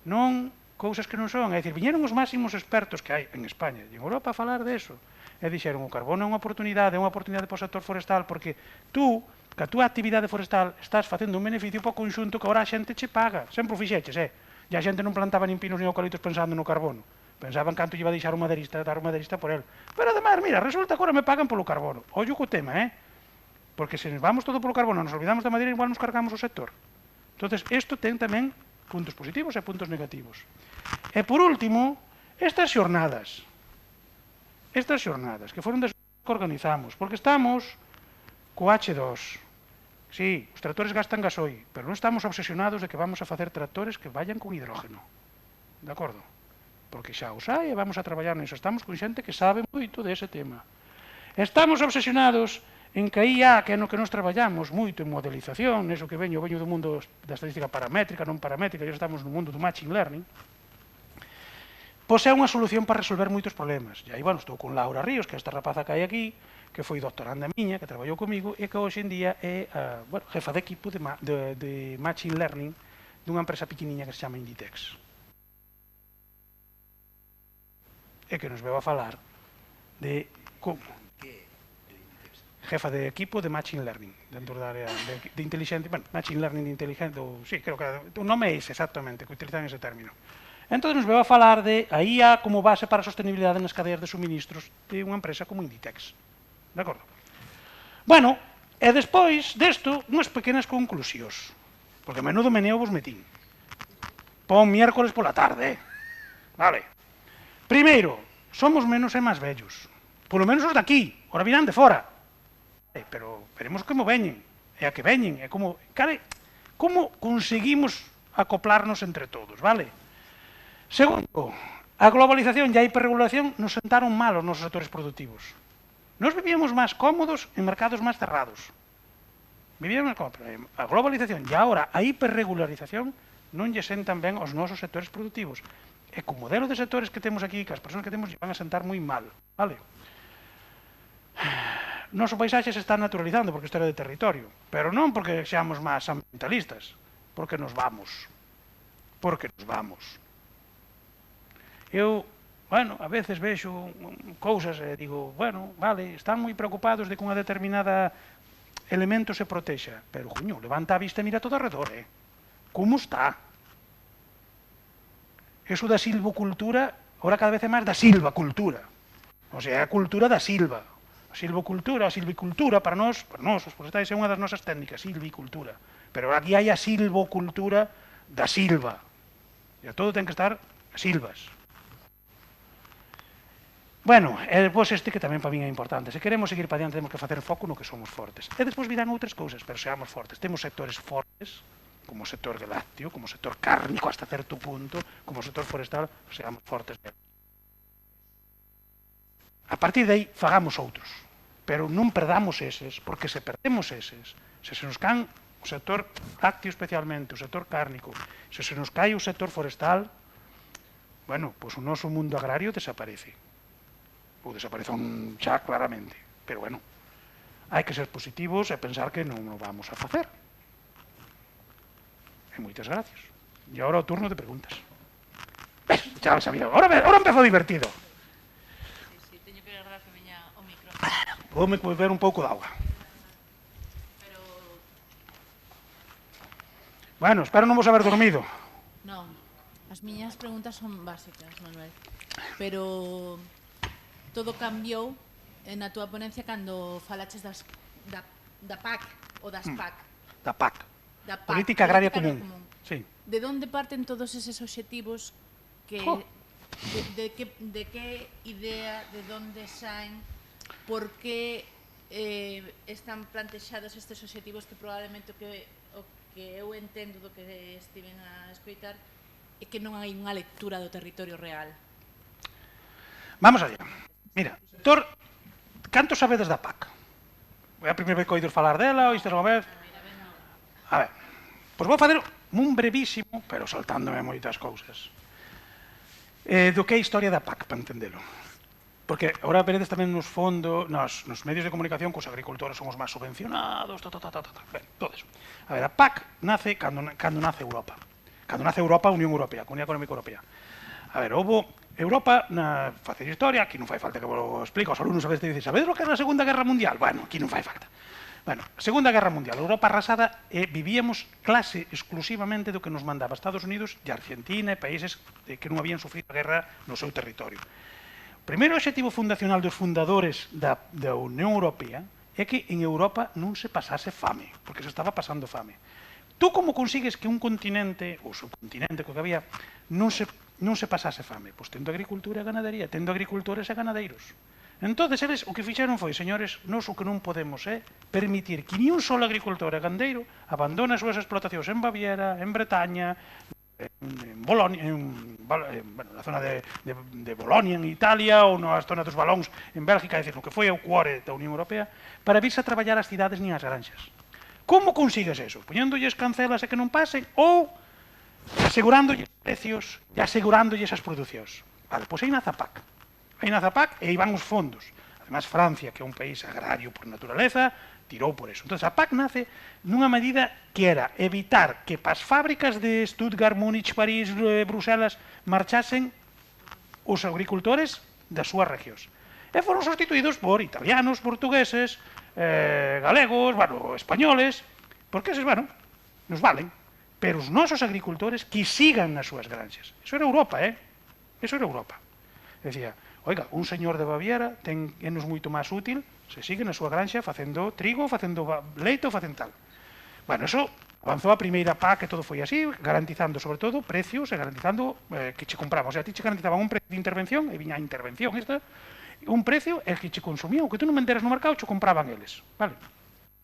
Non cousas que non son. É dicir, viñeron os máximos expertos que hai en España e en Europa a falar deso. E dixeron, o carbono é unha oportunidade para o sector forestal, porque tú, que a túa actividade forestal, estás facendo un beneficio para o conxunto que agora a xente che paga. Sempre o fixeches, E a xente non plantaba nin pinos nin eucaliptos pensando no carbono. Pensaban canto lle iba a deixar o maderista, dar o maderista por el. Pero además, mira, resulta que agora me pagan polo carbono. Ollo co tema, Porque se nos vamos todo polo carbono, nos olvidamos da madeira, igual nos cargamos o sector. Entonces, isto ten tamén puntos positivos e puntos negativos. E por último, estas xornadas que foron das que organizamos, porque estamos co H2. Sí, os tractores gastan gasoil, pero non estamos obsesionados de que vamos a facer tractores que vayan con hidrógeno. De acordo? Porque xa os hai e vamos a traballar nisso. Estamos con xente que sabe moito dese tema. Estamos obsesionados en que aí há, que é no que nos traballamos moito en modelización, neso que veño do mundo da estadística paramétrica, non paramétrica, e estamos no mundo do machine learning, pois é unha solución para resolver moitos problemas. E aí, bueno, estou con Laura Ríos, que é esta rapaza que hai aquí, que foi doctoranda miña, que traballou comigo, e que hoxe en día é jefa de equipo de machine learning dunha empresa pequeniña que se chama Inditex. E que nos veu a falar de como jefa de equipo de machine learning dentro da área de inteligente, bueno, machine learning de inteligente, sí, creo que o nome é ese exactamente, que utilizan ese término. Entón nos veu a falar de a IA como base para a sostenibilidade nas cadeas de suministros de unha empresa como Inditex. De acordo? Bueno, e despois desto, unhas pequenas conclusións, porque menudo meneo vos metín. Pon miércoles pola tarde, Vale. Primeiro, somos menos e máis vellos. Polo menos os daqui, ora virán de fora. Pero veremos como veñen, e a que veñen, e como conseguimos acoplarnos entre todos, vale? Segundo, a globalización e a hiperregulación nos sentaron mal os nosos sectores productivos. Nos vivíamos máis cómodos en mercados máis cerrados. Vivíamos máis cómodos. A globalización e agora a hiperregularización non lle sentan ben aos nosos sectores productivos. E co modelo de sectores que temos aquí, que as persoas que temos van a sentar moi mal. Vale? Noso paisaxe se está naturalizando porque isto era de territorio, pero non porque seamos máis ambientalistas, porque nos vamos. Porque nos vamos. Eu, bueno, a veces vexo cousas e digo, bueno, vale, están moi preocupados de que unha determinada elemento se protexa, pero, coño, levanta a vista e mira todo alrededor, como está? Eso da silvocultura, ahora cada vez é máis da silvacultura. O sea, a cultura da silva. A silvocultura, a silvicultura, para nós, os forestais, é unha das nosas técnicas, silvicultura. Pero aquí hai a silvocultura da silva. E todo ten que estar a silvas. Bueno, e depois este que tamén para min é importante. Se queremos seguir para diante, temos que facer foco no que somos fortes. E despois virán outras cousas, pero seamos fortes. Temos sectores fortes, como o sector lácteo, como o sector cárnico hasta certo punto, como o sector forestal, seamos fortes. A partir de aí, fagamos outros. Pero non perdamos eses, porque se perdemos eses, se nos caen o sector lácteo especialmente, o sector cárnico, se nos cae o sector forestal, bueno, pois o noso mundo agrario desaparece. Ou desaparece xa claramente. Pero bueno, hai que ser positivos e pensar que non o vamos a facer. E moitas gracias. E agora o turno de preguntas. Ves, xa lo sabía. Ahora empezou divertido. Voume beber un pouco de auga. Bueno, espero non vos haber dormido. Non, as miñas preguntas son básicas, Manuel. Pero todo cambiou na túa ponencia cando falaches da PAC ou das PAC. Da PAC. Política Agraria Común. Sí. De onde parten todos eses obxectivos que... De que idea, de onde saen, por que están plantexados estes obxectivos que probablemente o que eu entendo do que estiven a escoitar é que non hai unha lectura do territorio real. Vamos allá. Mira, Héctor, canto sabedes da PAC? É a primeira vez que oídos falar dela, oístes unha vez? A ver, pois vou facer un brevísimo, pero saltándome moitas cousas, do que é a historia da PAC, para entendelo. Porque agora veredes tamén nos fondos, nos medios de comunicación, que os agricultores son os máis subvencionados, ben, todo eso. A ver, a PAC nace cando nace Europa. Cando nace Europa, a Unión Europea, a Comunidade Económica Europea. A ver, houve Europa, na facer historia, aquí non fai falta que vos lo explico, os alumnos a veces te dicen, sabedes o que é a Segunda Guerra Mundial? Bueno, aquí non fai falta. Bueno, Segunda Guerra Mundial, Europa arrasada, vivíamos clase exclusivamente do que nos mandaba Estados Unidos e Argentina e países que non habían sufrido a guerra no seu territorio. O primeiro obxectivo fundacional dos fundadores da Unión Europea é que en Europa non se pasase fame, porque se estaba pasando fame. Tú como consigues que un continente, ou subcontinente, que había, non se pasase fame? Pois tendo agricultura e ganadería, tendo agricultores e ganadeiros. Entón, eles o que fixeron foi, señores, nós o que non podemos é permitir que ni un solo agricultor e gandeiro abandone as súas explotacións en Baviera, en Bretaña, en Bolonia, na zona de Bolonia, en Italia, ou na zona dos Valóns, en Bélgica, é dicir, o que foi o cuore da Unión Europea, para virse a traballar as cidades nin as granxas. Como consigues eso? Poñéndolles cancelas e que non pasen, ou asegurándolles precios e asegurándolles as producións. Vale, pois aí nace a PAC. Aí nace a PAC e aí van os fondos. Además, Francia, que é un país agrario por naturaleza, tirou por eso. Entón, a PAC nace nunha medida que era evitar que para as fábricas de Stuttgart, Múnich, París, Bruselas marchasen os agricultores das súas regións. E foron sustituídos por italianos, portugueses, galegos, españoles, porque eses, nos valen. Pero os nosos agricultores que sigan nas súas granxas. Eso era Europa, Eso era Europa. Decía, oiga, un señor de Baviera é-nos moito máis útil se sigue na súa granxa facendo trigo, facendo leite ou facendo tal. Bueno, eso avanzou a primeira PAC e todo foi así, garantizando, sobre todo, precios e garantizando que che compraban. O sea, a ti che garantizaban un precio de intervención, e viña a intervención esta, un precio el que che consumía, o que tú non venderas no mercado, che compraban eles. Vale?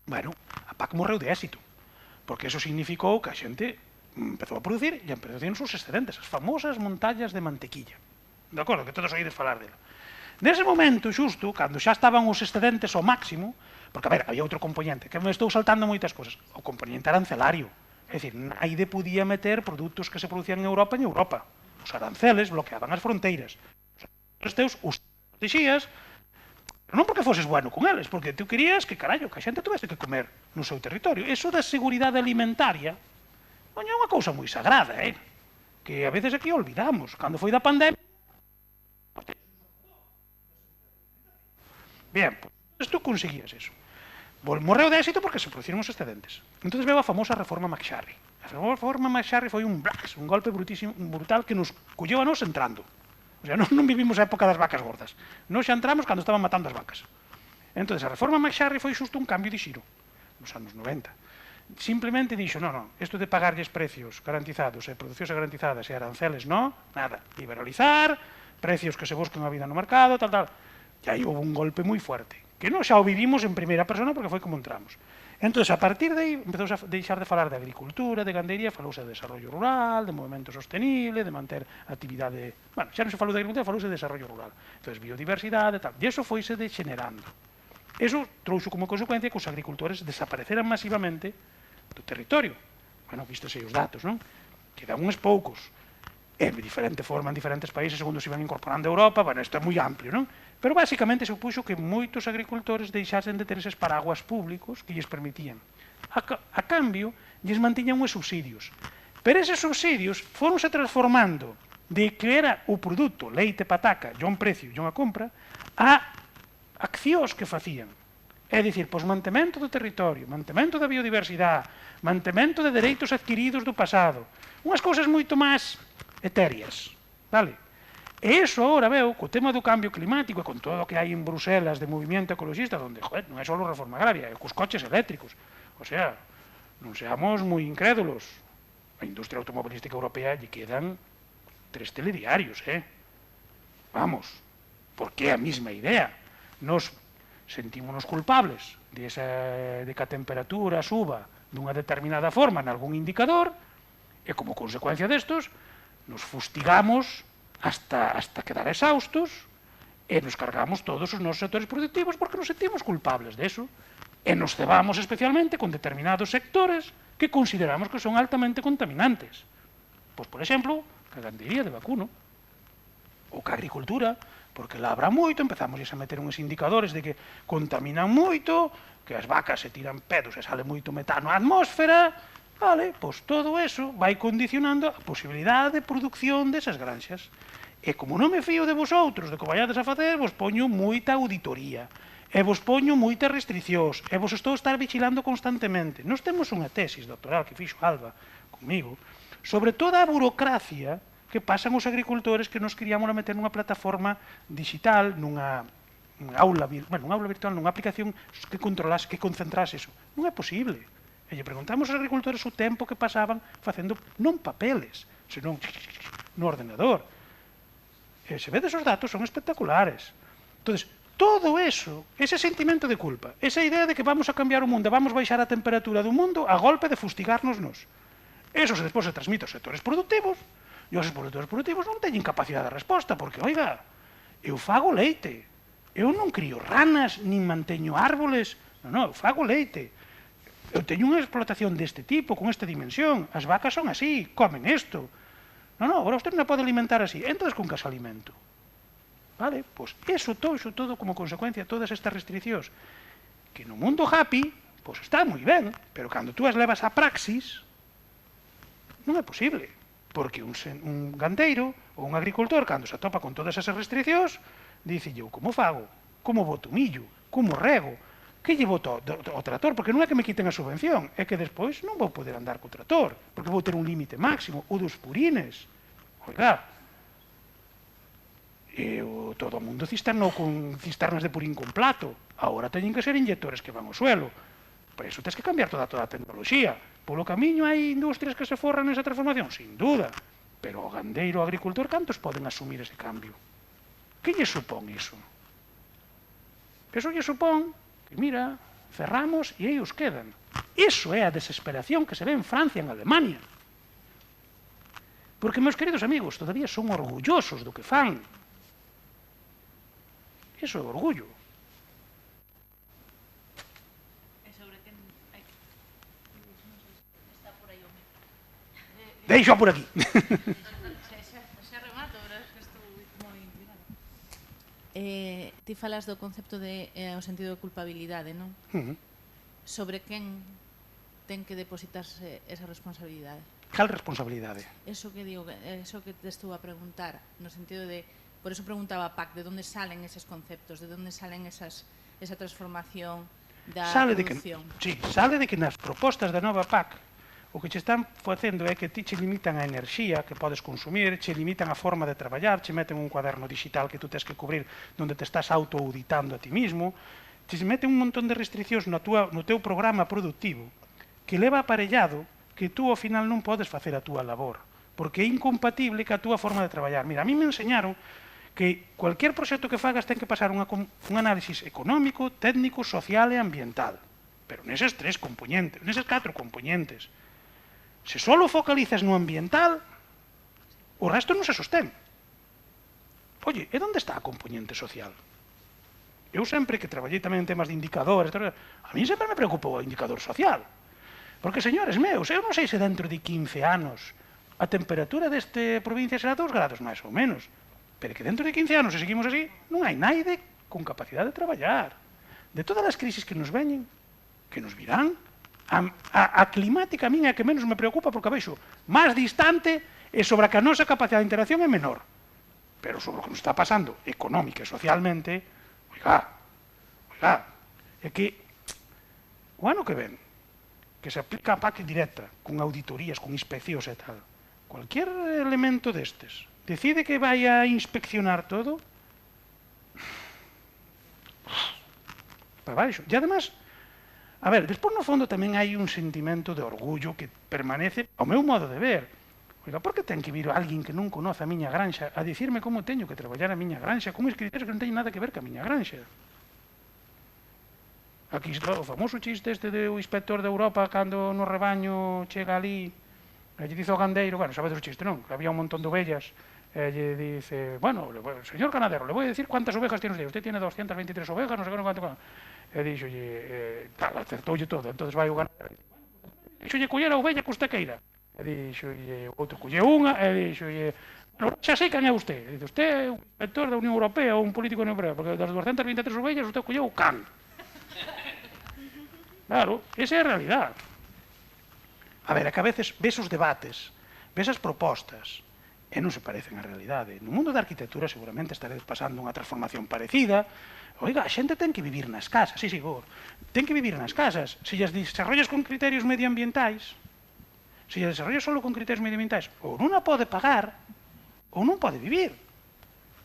Bueno, a PAC morreu de éxito, porque eso significou que a xente empezou a producir e empezou a tener os excedentes, as famosas montallas de mantequilla. De acordo, que todos oídes falar dela. Nese momento, xusto, cando xa estaban os excedentes ao máximo, porque, a ver, había outro componente, que me estou saltando moitas cosas, o componente arancelario. É dicir, naide podía meter produtos que se producían en Europa. Os aranceles bloqueaban as fronteiras. Os teus os protexías, pero non porque foses bueno con eles, porque tú querías que, carallo, que a xente tuvese que comer no seu territorio. Eso da seguridade alimentaria, é unha cousa moi sagrada, que a veces aquí olvidamos. Cando foi da pandemia... Bien, pues tú conseguías eso. Morreu de éxito porque se produciron os excedentes. Entón veo a famosa reforma McSharry. A reforma McSharry foi un golpe brutal que nos colleu a nos entrando. O sea, non vivimos a época das vacas gordas. Nos xa entramos cando estaban matando as vacas. Entón, a reforma McSharry foi xusto un cambio de xiro nos anos 90. Simplemente dixo, non, isto de pagarlles precios garantizados, producións garantizadas e aranceles, nada. Liberalizar, precios que se busquen a vida no mercado, tal. E aí houve un golpe moi fuerte, que non xa o vivimos en primeira persona porque foi como entramos. Entón, a partir de aí, empezou a deixar de falar de agricultura, de gandería, falouse de desarrollo rural, de movimento sostenible, de manter actividade... Bueno, xa non se falou de agricultura, falouse de desarrollo rural. Entón, biodiversidade, tal. E iso foise degenerando. Iso trouxo como consecuencia que os agricultores desapareceran masivamente do territorio. Bueno, vístese os datos, non? Quedan uns poucos. En diferente forma, en diferentes países, segundo se iban incorporando a Europa. Bueno, isto é moi amplio, non? Pero, basicamente, supuxo que moitos agricultores deixasen de ter eses paraguas públicos que lles permitían. A cambio, lles mantiñan uns subsidios. Pero eses subsidios foronse transformando de que era o produto, leite, pataca, e un precio e unha compra, a accións que facían. É dicir, pois mantemento do territorio, mantemento da biodiversidade, mantemento de dereitos adquiridos do pasado. Unhas cousas moito máis etéreas, vale? E iso agora veo, co tema do cambio climático e con todo o que hai en Bruselas de movimento ecologista, onde, non é só a reforma agraria, é cos coches eléctricos. O sea, non seamos moi incrédulos. A industria automobilística europea lle quedan 3 telediarios, Vamos, porque é a mesma idea. Nos sentímonos culpables de que a temperatura suba dunha determinada forma en algún indicador e, como consecuencia destos, nos fustigamos hasta quedar exhaustos e nos cargamos todos os nosos sectores productivos porque nos sentimos culpables deso e nos cebamos especialmente con determinados sectores que consideramos que son altamente contaminantes. Pois, por exemplo, a gandería de vacuno ou a agricultura, porque labra moito, empezamos a meter uns indicadores de que contaminan moito, que as vacas se tiran pedos e sale moito metano á atmósfera. Vale, pois todo eso vai condicionando a posibilidade de producción desas granxas. E como non me fío de vosotros, de que vayades a facer, vos poño moita auditoría, e vos poño moitas restriccións, e vos estou a estar vigilando constantemente. Nos temos unha tesis doctoral que fixo Alba comigo, sobre toda a burocracia que pasan os agricultores que nos queríamos meter nunha plataforma digital, nunha aula virtual, nunha aplicación que controlase, que concentrase eso. Non é posible. E lle preguntamos aos agricultores o tempo que pasaban facendo non papeles, senón no ordenador. E se vedes os datos son espectaculares. Entón, todo eso, ese sentimento de culpa, esa idea de que vamos a cambiar o mundo, vamos a baixar a temperatura do mundo a golpe de fustigarnos nos. Eso se despois se transmite aos sectores productivos, e os sectores productivos non teñen capacidade de resposta, porque, oiga, eu fago leite, eu non crío ranas, nin manteño árboles, non, eu fago leite. Eu teño unha explotación deste tipo, con esta dimensión, as vacas son así, comen isto. Non, agora usted non pode alimentar así, entón con que se alimento. Vale, pois eso todo como consecuencia de todas estas restriccións, que no mundo happy, pois está moi ben, pero cando tú as levas a praxis, non é posible, porque un gandeiro ou un agricultor, cando se atopa con todas esas restriccións, dice eu, como fago? Como boto millo? Como rego? Que lle boto ao trator? Porque non é que me quiten a subvención, é que despois non vou poder andar co trator, porque vou ter un límite máximo, o dos purines. Oiga, todo o mundo cisternou con cisternas de purín con plato, agora teñen que ser inyectores que van ao suelo. Por iso tens que cambiar toda a tecnoloxía. Polo camiño hai industrias que se forran nesa transformación, sin duda, pero o gandeiro, o agricultor, cantos poden asumir ese cambio? Que lle supón iso? Eso lle supón que, mira, cerramos e aí os quedan. Iso é a desesperación que se ve en Francia, en Alemania. Porque, meus queridos amigos, todavía son orgullosos do que fan. Iso é orgullo. E sobre quen... Está por aí o micro. Deixo por aquí. Xa remato, pero é que estou moi intrigada. Ti falas do concepto de o sentido de culpabilidade, non? Sobre quen ten que depositarse esa responsabilidade. Cal responsabilidade? Eso que digo, eso que te estou a preguntar, no sentido de, por eso preguntaba a Pac, de onde salen eses conceptos, de onde salen esa transformación da produción. Sale de que nas propostas da nova PAC o que che están facendo é que ti che limitan a enerxía que podes consumir, che limitan a forma de traballar, che meten un cuaderno digital que tú tens que cubrir onde te estás autoauditando a ti mismo, che meten un montón de restriccións no teu programa productivo que leva aparellado que tú ao final non podes facer a túa labor, porque é incompatible ca túa forma de traballar. Mira, a mí me enseñaron que cualquier proxecto que fagas ten que pasar un análisis económico, técnico, social e ambiental. Pero neses 3 componentes, neses 4 componentes. Se só focalizas no ambiental, o resto non se sostén. Oye, e onde está a componente social? Eu sempre que traballei tamén en temas de indicadores, a mí sempre me preocupou o indicador social. Porque, señores meus, eu non sei se dentro de 15 anos a temperatura deste provincia será 2 grados máis ou menos, pero que dentro de 15 anos, se seguimos así, non hai naide con capacidade de traballar. De todas as crisis que nos veñen, que nos virán, a climática a min é a que menos me preocupa porque a vexo máis distante e sobre a que a nosa capacidade de interacción é menor. Pero sobre o que nos está pasando económica e socialmente, oiga, é que o ano que ven, que se aplica a PAC directa, con auditorías, con inspeccións e tal, cualquier elemento destes decide que vai a inspeccionar todo, para baixo. E además, a ver, despois no fondo tamén hai un sentimento de orgullo que permanece, ao meu modo de ver. Oiga, por que ten que vir alguén que non conoce a miña granxa a dicirme como teño que traballar a miña granxa con uns criterios que non teñen nada que ver ca miña granxa? Aquí o famoso chiste este do inspector de Europa cando no rebaño chega ali e lle dice ao gandeiro, bueno, sabedes o chiste, non? Que había un montón de ovellas e lle dice, bueno, señor ganadero, le voy a decir cuántas ovejas tiene usted. Usted tiene 223 ovejas, no sé cuánto. E dixolle, tal, acertoulle todo. Entonces vai o ganadero. Dixolle, coller a ovella que usted queira. E dixolle, outro colle unha, e dixolle, bueno, xa sei quen é usted. E dice, usted é un inspector da Unión Europea ou un político da Unión Europea, porque das 223 ovellas usted colleu o can. Claro, esa é a realidade. A ver, é que a veces ves os debates, ves as propostas, e non se parecen á realidade. No mundo da arquitectura seguramente estaredes pasando unha transformación parecida. Oiga, a xente ten que vivir nas casas, sí, ten que vivir nas casas. Se as desarrollas con criterios medioambientais, se as desarrollas solo con criterios medioambientais, ou non a pode pagar, ou non pode vivir.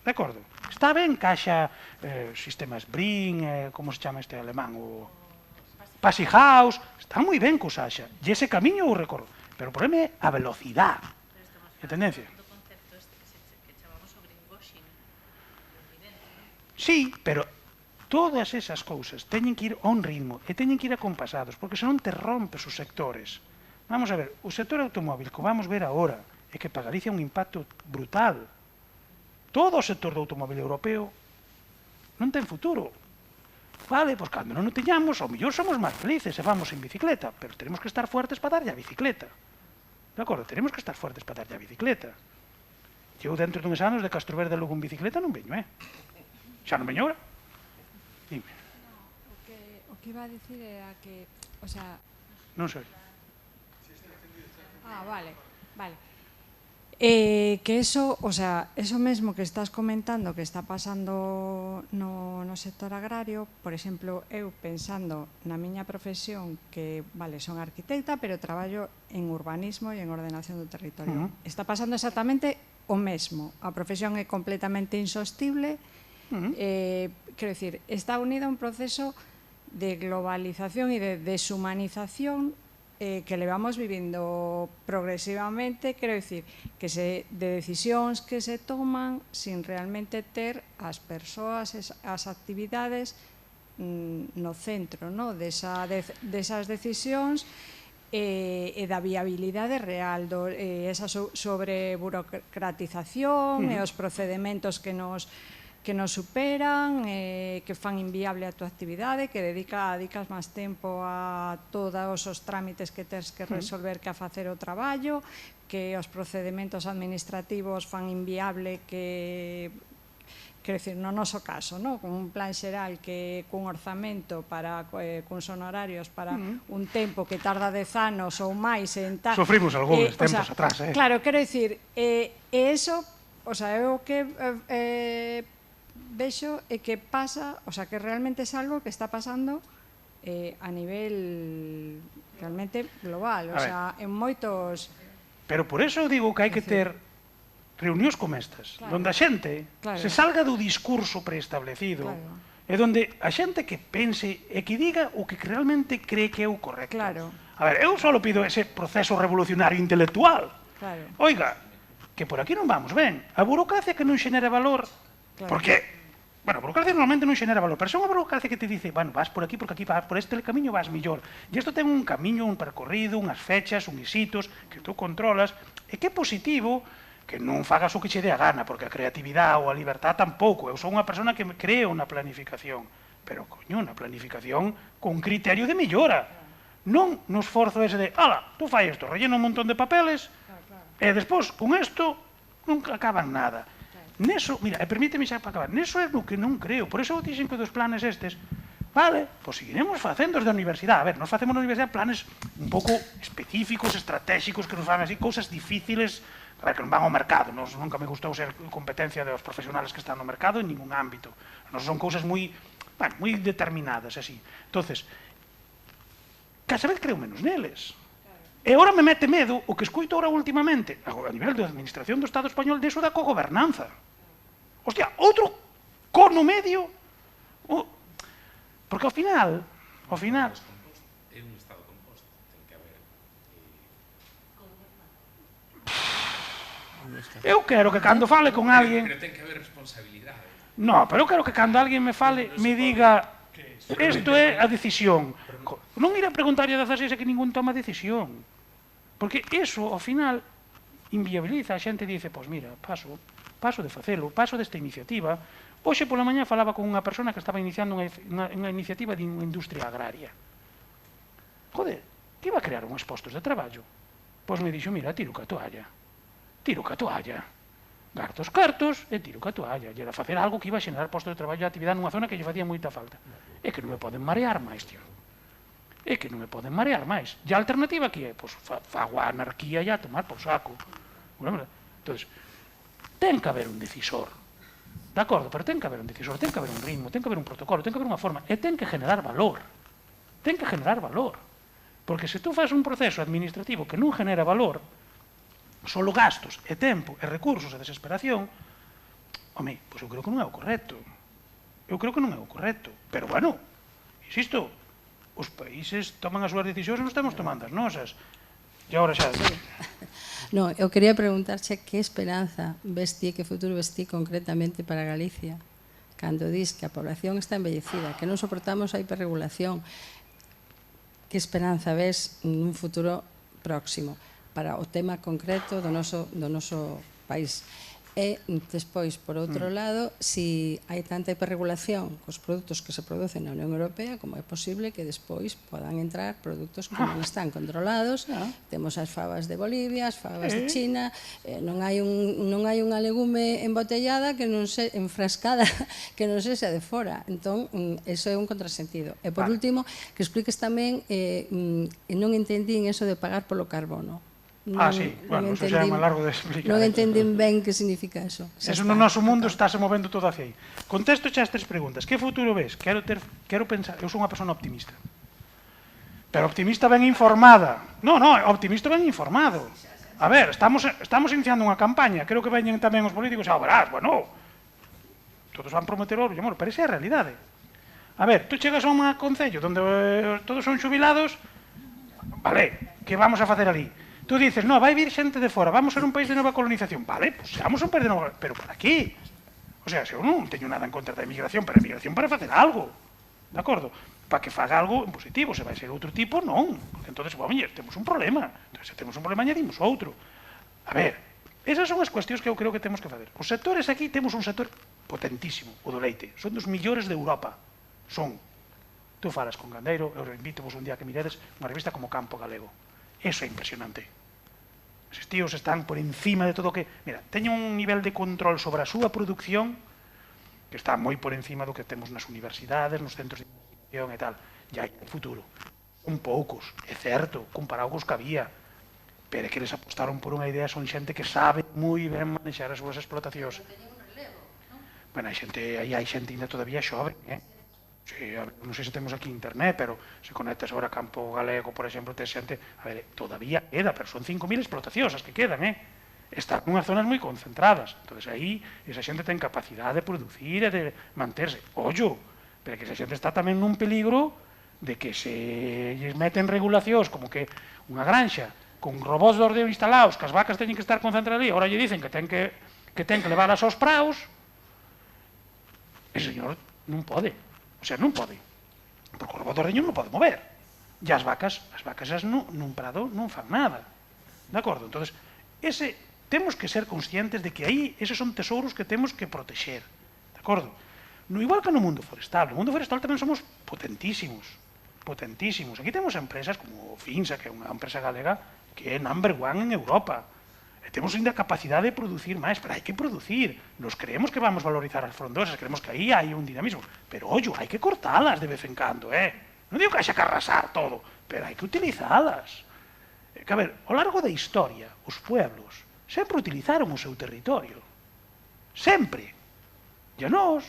De acordo? Está ben que haxa sistemas BRIN, como se chama este alemán, o Passy House, está moi ben que os haxa, e ese camiño o recorro. Pero o problema é a velocidade, a tendencia. Sí, pero todas esas cousas teñen que ir a un ritmo e teñen que ir acompasados, porque senón te rompes os sectores. Vamos a ver, o sector automóvil, que vamos ver agora, é que para Galicia é un impacto brutal. Todo o sector do automóvil europeo non ten futuro. Vale, pois cando non o teñamos, ao mellor somos máis felices e vamos en bicicleta, pero tenemos que estar fuertes para darlle a bicicleta. De acordo, tenemos que estar fuertes para darlle a bicicleta. Eu dentro dunhos anos de Castro Verde a Lugo en bicicleta non veño, Xa non veño ahora? Dime. O que iba a dicir era que, o sea... Non sei. Vale. Que eso, o sea, eso mesmo que estás comentando que está pasando no sector agrario, por exemplo, eu pensando na miña profesión que, vale, son arquitecta, pero traballo en urbanismo e en ordenación do territorio. Está pasando exactamente o mesmo. A profesión é completamente insostible. Quero dicir, está unida a un proceso de globalización e de deshumanización que levamos vivindo progresivamente, quero dicir, de decisións que se toman sin realmente ter as persoas, as actividades no centro desas decisións e da viabilidade real, esa sobreburocratización e os procedementos que nos que nos superan, que fan inviable a túa actividade, que dedicas máis tempo a todos os trámites que tens que resolver que a facer o traballo, que os procedimentos administrativos fan inviable que... Quero dicir, no noso caso, con un plan xeral que cun orzamento para cuns honorarios para un tempo que tarda 10 anos ou máis en tal... Sofrimos algúns tempos atrás, Claro, quero dicir, eso, o sea, é o que vexo é que pasa, o sea, que realmente é algo que está pasando a nivel realmente global, o sea, en moitos... Pero por eso digo que hai que ter reunións como estas, onde a xente se salga do discurso preestablecido e onde a xente que pense e que diga o que realmente cree que é o correcto. A ver, eu só pido ese proceso revolucionario intelectual. Oiga, que por aquí non vamos ben. A burocracia que non xenera valor, porque, bueno, a burocracia normalmente non xenera valor, pero é unha burocracia que te dice, bueno, vas por aquí, porque aquí vas por este camiño vas millor. E isto ten un camiño, un percorrido, unhas fechas, uns hitos que tú controlas, e que é positivo que non fagas o que che dé a gana, porque a creatividade ou a libertad tampouco. Eu sou unha persona que creo na planificación, pero, coño, na planificación con criterio de mellora. Non no esforzo ese de, ala, tú fai isto, rellena un montón de papeles, e despois, con isto, non acaban nada. Neso, mira, permíteme xa para acabar, neso é no que non creo, por eso dixen que dos planes estes, vale, pois seguiremos facendo os da universidade. A ver, nos facemos na universidade planes un pouco específicos, estratégicos, que nos fan así, cousas difíciles, a ver, que non van ao mercado. Nunca me gustou ser competencia dos profesionales que están no mercado en ningún ámbito. Nos son cousas moi determinadas, así. Entonces, cada vez creo menos neles. E agora me mete medo o que escoito agora últimamente, a nivel da administración do Estado español, deso da cogobernanza. Hostia, outro corno medio... Porque ao final... É un Estado composto, ten que haber... Eu quero que cando fale con alguén... Pero ten que haber responsabilidade. No, pero eu quero que cando alguén me fale, me diga... Isto é a decisión. Non ir a preguntarlle a 16 que ningún toma decisión. Porque iso, ao final, inviabiliza. A xente dice, pois mira, paso de facelo, paso desta iniciativa. Hoxe pola mañá falaba con unha persona que estaba iniciando unha iniciativa de unha industria agraria. Joder, que iba a crear uns postos de traballo. Pois me dixo, mira, tiro ca toalla. Garto os cartos e tiro ca toalla. E era facer algo que iba a xenerar postos de traballo e actividade nunha zona que lle facía moita falta. É que non me poden marear máis, tío. E a alternativa que é? Pois fago a anarquía e a tomar por saco. Entón, ten que haber un decisor. De acordo, pero ten que haber un decisor, ten que haber un ritmo, ten que haber un protocolo, ten que haber unha forma, e ten que generar valor. Porque se tú fas un proceso administrativo que non genera valor, solo gastos e tempo e recursos e desesperación, home, pois eu creo que non é o correcto. Pero, bueno, insisto, os países toman as súas decisións e nos estamos tomando as nosas. E agora xa... No, eu quería preguntarche que esperanza ves ti, que futuro ves ti concretamente para Galicia, cando dis que a población está envellecida, que non soportamos a hiperregulación. Que esperanza ves nun futuro próximo para o tema concreto do noso país? E, despois, por outro lado, si hai tanta hiperregulación cos produtos que se producen na Unión Europea, como é posible que despois podan entrar produtos que non están controlados. Temos as fabas de Bolivia, as fabas de China, non hai unha legume embotellada que non se enfrascada que non sexa de fora. Entón, eso é un contrasentido. E, por último, que expliques tamén, non entendín eso de pagar polo carbono. Sí, bueno, eso xa é máis largo de explicar. Non entenden ben que significa eso. Eso no noso mundo estáse movendo todo hacia aí. Contesto xa as tres preguntas. Que futuro ves? Quero pensar, eu sou unha persona optimista. Pero optimista ben informada. Non, optimista ben informado. A ver, estamos iniciando unha campaña, creo que veñen tamén os políticos, verás, bueno, todos van prometer oro, pero esa é a realidade. A ver, tú chegas a un concello onde todos son xubilados, vale, que vamos a facer ali? Tú dices, no, vai vir xente de fora, vamos ser un país de nova colonización. Vale, pues seamos un país de nova colonización, pero para aquí. O sea, se eu non teño nada en contra da emigración, pero a emigración para facer algo. De acordo? Para que faga algo en positivo, se vai ser outro tipo, non. Porque entonces, temos un problema. Entón, se temos un problema, añadimos outro. A ver, esas son as cuestións que eu creo que temos que facer. Os sectores aquí, temos un sector potentísimo, o do leite. Son dos millores de Europa. Son. Tú falas con gandeiro, eu invito vos un día que miredes unha revista como Campo Galego. Eso é impresionante. Esos tíos están por encima de todo o que... Mira, teñen un nivel de control sobre a súa producción que está moi por encima do que temos nas universidades, nos centros de investigación e tal. Ya hai futuro. Son poucos, é certo, comparado cos que había. Pero é que les apostaron por unha idea, son xente que sabe moi ben manexar as súas explotacións. Bueno, hai xente ainda todavía xoven, Sí, a ver, non sei se temos aquí internet, pero se conectas agora a Campo Galego, por exemplo, tes xente, a ver, todavía queda, pero son 5.000 explotacións as que quedan, Están nunhas zonas moi concentradas. Entonces aí, esa xente ten capacidade de producir e de manterse. Ollo, pero que esa xente está tamén nun peligro de que se lles meten regulacións como que unha granxa con robots de ordeo instalados, que as vacas teñen que estar concentradas ali, agora lle dicen que ten que leválas aos praos, ese señor non pode. O sea, non pode. Porque o robot de ordeño non pode mover. E as vacas nun prado non fan nada. De acordo? Entón, temos que ser conscientes de que aí eses son tesouros que temos que protexer. De acordo? No igual que no mundo forestal. No mundo forestal tamén somos potentísimos. Potentísimos. Aquí temos empresas como Finsa, que é unha empresa galega que é number one en Europa. Temos ainda capacidade de producir máis, pero hai que producir. Nos creemos que vamos valorizar as frondosas, creemos que aí hai un dinamismo. Pero, ollo, hai que cortalas de vez en cando, Non digo que hai que arrasar todo, pero hai que utilizalas. Que, a ver, ao largo da historia, os pueblos sempre utilizaron o seu territorio. Sempre. E a nós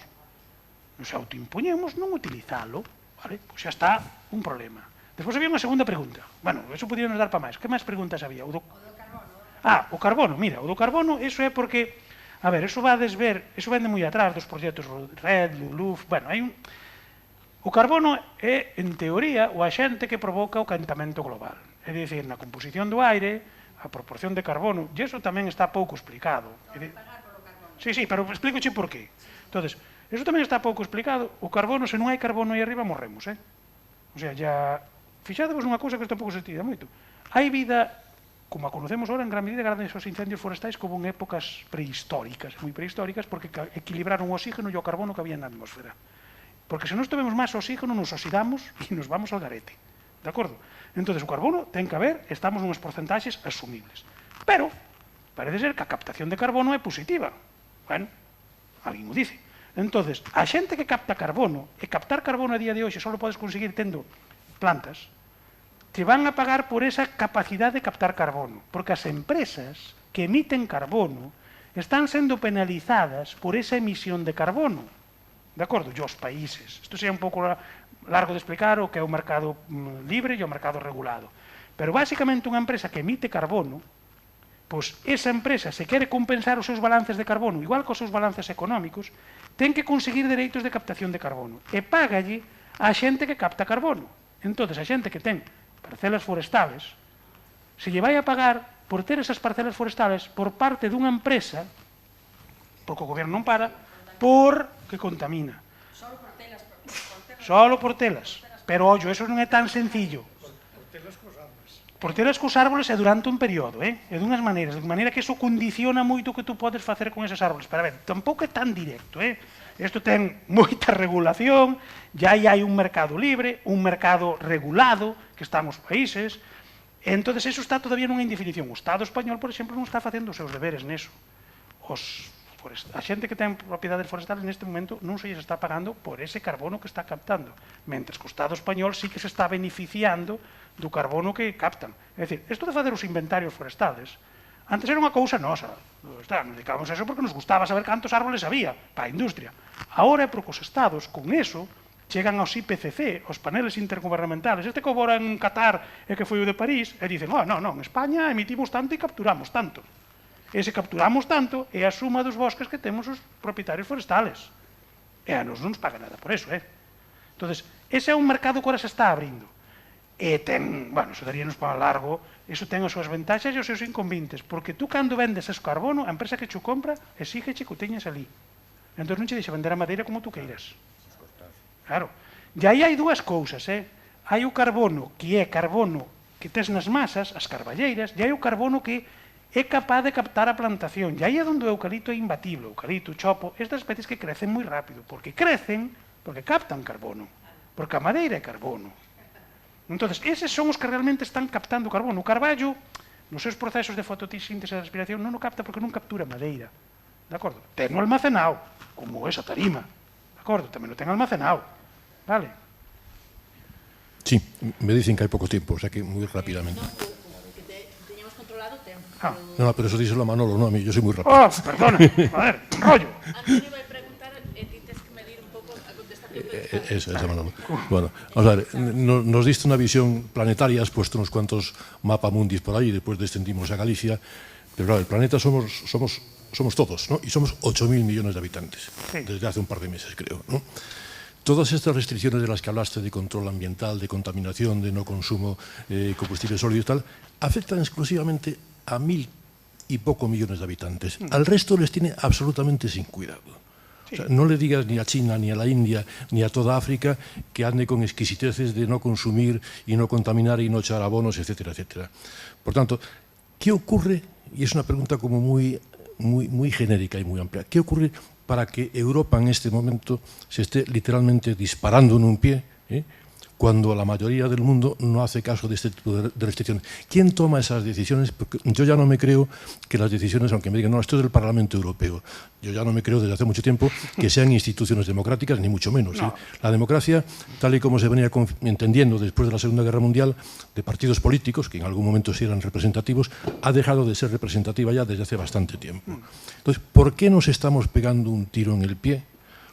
nos autoimpoñemos non utilizalo, vale? Pois xa está un problema. Despois había unha segunda pregunta. Bueno, eso podíamos dar para máis. Que máis preguntas había? O do carbono, mira, o do carbono, eso é porque, a ver, eso vende moi atrás dos proxectos RED, LULUF, bueno, o carbono é, en teoría, o axente que provoca o calentamento global. É dicir, na composición do aire, a proporción de carbono, e eso tamén está pouco explicado. Sí, pero explícoche por qué. Entonces, eso tamén está pouco explicado. O carbono, se non hai carbono aí arriba, morremos, O sea, fixadevos nunha cousa que isto tampouco se estudia moito. Hai vida, como a conocemos ahora, en gran medida, grandes os incendios forestais como en épocas prehistóricas, moi prehistóricas, porque equilibraron o oxígeno e o carbono que había na atmosfera. Porque se non tuvemos máis oxígeno, nos oxidamos e nos vamos ao garete. De acordo? Entón, o carbono ten que haber, estamos nunhas porcentaxes asumibles. Pero, parece ser que a captación de carbono é positiva. Bueno, alguén o dice. Entón, a xente que capta carbono, e captar carbono a día de hoxe só podes conseguir tendo plantas, te van a pagar por esa capacidade de captar carbono, porque as empresas que emiten carbono están sendo penalizadas por esa emisión de carbono. De acordo? E os países. Isto sería un pouco largo de explicar o que é o mercado libre e o mercado regulado. Pero, basicamente, unha empresa que emite carbono, pois esa empresa, se quere compensar os seus balances de carbono, igual que os seus balances económicos, ten que conseguir dereitos de captación de carbono. E págalle a xente que capta carbono. Entón, a xente que ten parcelas forestales, se lle vai a pagar por ter esas parcelas forestales por parte dunha empresa, porque o goberno non para, por que contamina. Solo por telas. Pero, ollo, eso non é tan sencillo. Por telas cos árboles é durante un período, é dunhas maneiras, de maneira que eso condiciona moito o que tú podes facer con esos árboles. Pero, a ver, tampouco é tan directo, Isto ten moita regulación, ya hai un mercado libre, un mercado regulado, que está nos países, e entón eso está todavía nunha indefinición. O Estado español, por exemplo, non está facendo os seus deberes neso. A xente que ten propiedades forestales neste momento non se lles está pagando por ese carbono que está captando, mentres que o Estado español sí que se está beneficiando do carbono que captan. É dicir, isto de facer os inventarios forestales, antes era unha cousa nosa, nos dedicábamos a eso porque nos gustaba saber cantos árboles había para a industria. Agora é porque os estados, con eso, chegan aos IPCC, os paneles intergobernamentales, este que houve en Qatar e que foi o de París, e dicen, non, en España emitimos tanto e capturamos tanto. E se capturamos tanto, é a suma dos bosques que temos os propietarios forestales. E a nos non nos paga nada por eso, Entón, ese é un mercado que ahora se está abrindo. E ten, bueno, eso daríanos para largo, eso ten as súas ventaxas e os seus inconvenientes, porque tú cando vendes ese carbono, a empresa que che compra exígeche que o teñas ali. Entón non che deixa vender a madeira como tú queiras. Claro. E aí hai dúas cousas, Hai o carbono, que é carbono que tes nas masas, as carballeiras, e hai o carbono que é capaz de captar a plantación. E aí é onde o eucalipto é imbatible. O eucalipto, o chopo, estas especies que crecen moi rápido, porque crecen, porque captan carbono, porque a madeira é carbono. Entón, eses son os que realmente están captando carbono. O carballo, nos seus procesos de fotosíntese e respiración, non o capta porque non captura madeira. De acordo? Ten almacenado, como esa tarima. De acordo? Tamén o ten almacenado. Vale? Sí, me dicen que hai pouco tempo, o sea que moi rapidamente. Que teñamos controlado o tempo. No, pero eso díselo a Manolo, no a mí, yo soy muy rápido. Oh, perdona, joder, rollo. Antonio vai preguntar e ti tens que medir un pouco a contestación. Esa Manolo. Bueno, vamos a ver, nos diste una visión planetaria, has puesto unos cuantos mapamundis por ahí, después descendimos a Galicia, pero claro, el planeta somos todos, ¿no? Y somos 8.000 millones de habitantes, desde hace un par de meses, creo, ¿no? Todas estas restricciones de las que hablaste, de control ambiental, de contaminación, de no consumo combustibles sólidos y tal, afectan exclusivamente a 1.000 y poco millones de habitantes. Al resto les tiene absolutamente sin cuidado. O sea, no le digas ni a China, ni a la India, ni a toda África que ande con exquisiteces de no consumir y no contaminar y no echar abonos, etcétera, etcétera. Por tanto, ¿qué ocurre? Y es una pregunta como muy genérica y muy amplia. ¿Qué ocurre para que Europa en este momento se esté literalmente disparando en un pie, cuando la mayoría del mundo no hace caso de este tipo de restricciones? ¿Quién toma esas decisiones? Porque yo ya no me creo que las decisiones, aunque me digan, no, esto es del Parlamento Europeo, yo ya no me creo desde hace mucho tiempo que sean instituciones democráticas, ni mucho menos. No. La democracia, tal y como se venía entendiendo después de la Segunda Guerra Mundial, de partidos políticos, que en algún momento sí eran representativos, ha dejado de ser representativa ya desde hace bastante tiempo. Entonces, ¿por qué nos estamos pegando un tiro en el pie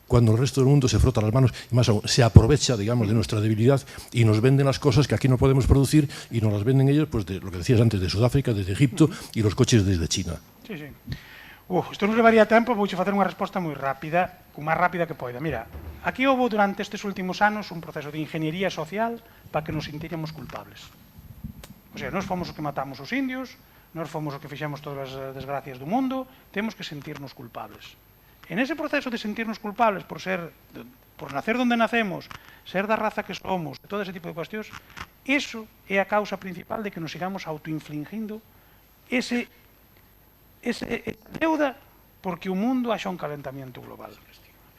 cuando el resto del mundo se frota las manos y más aún se aprovecha, digamos, de nuestra debilidad y nos venden las cosas que aquí no podemos producir y nos las venden ellos, pues de lo que decías antes, de Sudáfrica, desde Egipto y los coches desde China? Sí, sí. Isto nos levaría tempo, vouche facer unha resposta moi rápida, o máis rápida que poida. Mira, aquí houve durante estes últimos anos un proceso de ingeniería social para que nos sintiéramos culpables. O sea, nós fomos os que matamos os indios, nós fomos os que fixemos todas as desgracias do mundo, temos que sentirnos culpables. En ese proceso de sentirnos culpables por nacer donde nacemos, ser da raza que somos, todo ese tipo de cuestións, eso é a causa principal de que nos sigamos autoinfligindo esa deuda porque o mundo haxa un calentamiento global.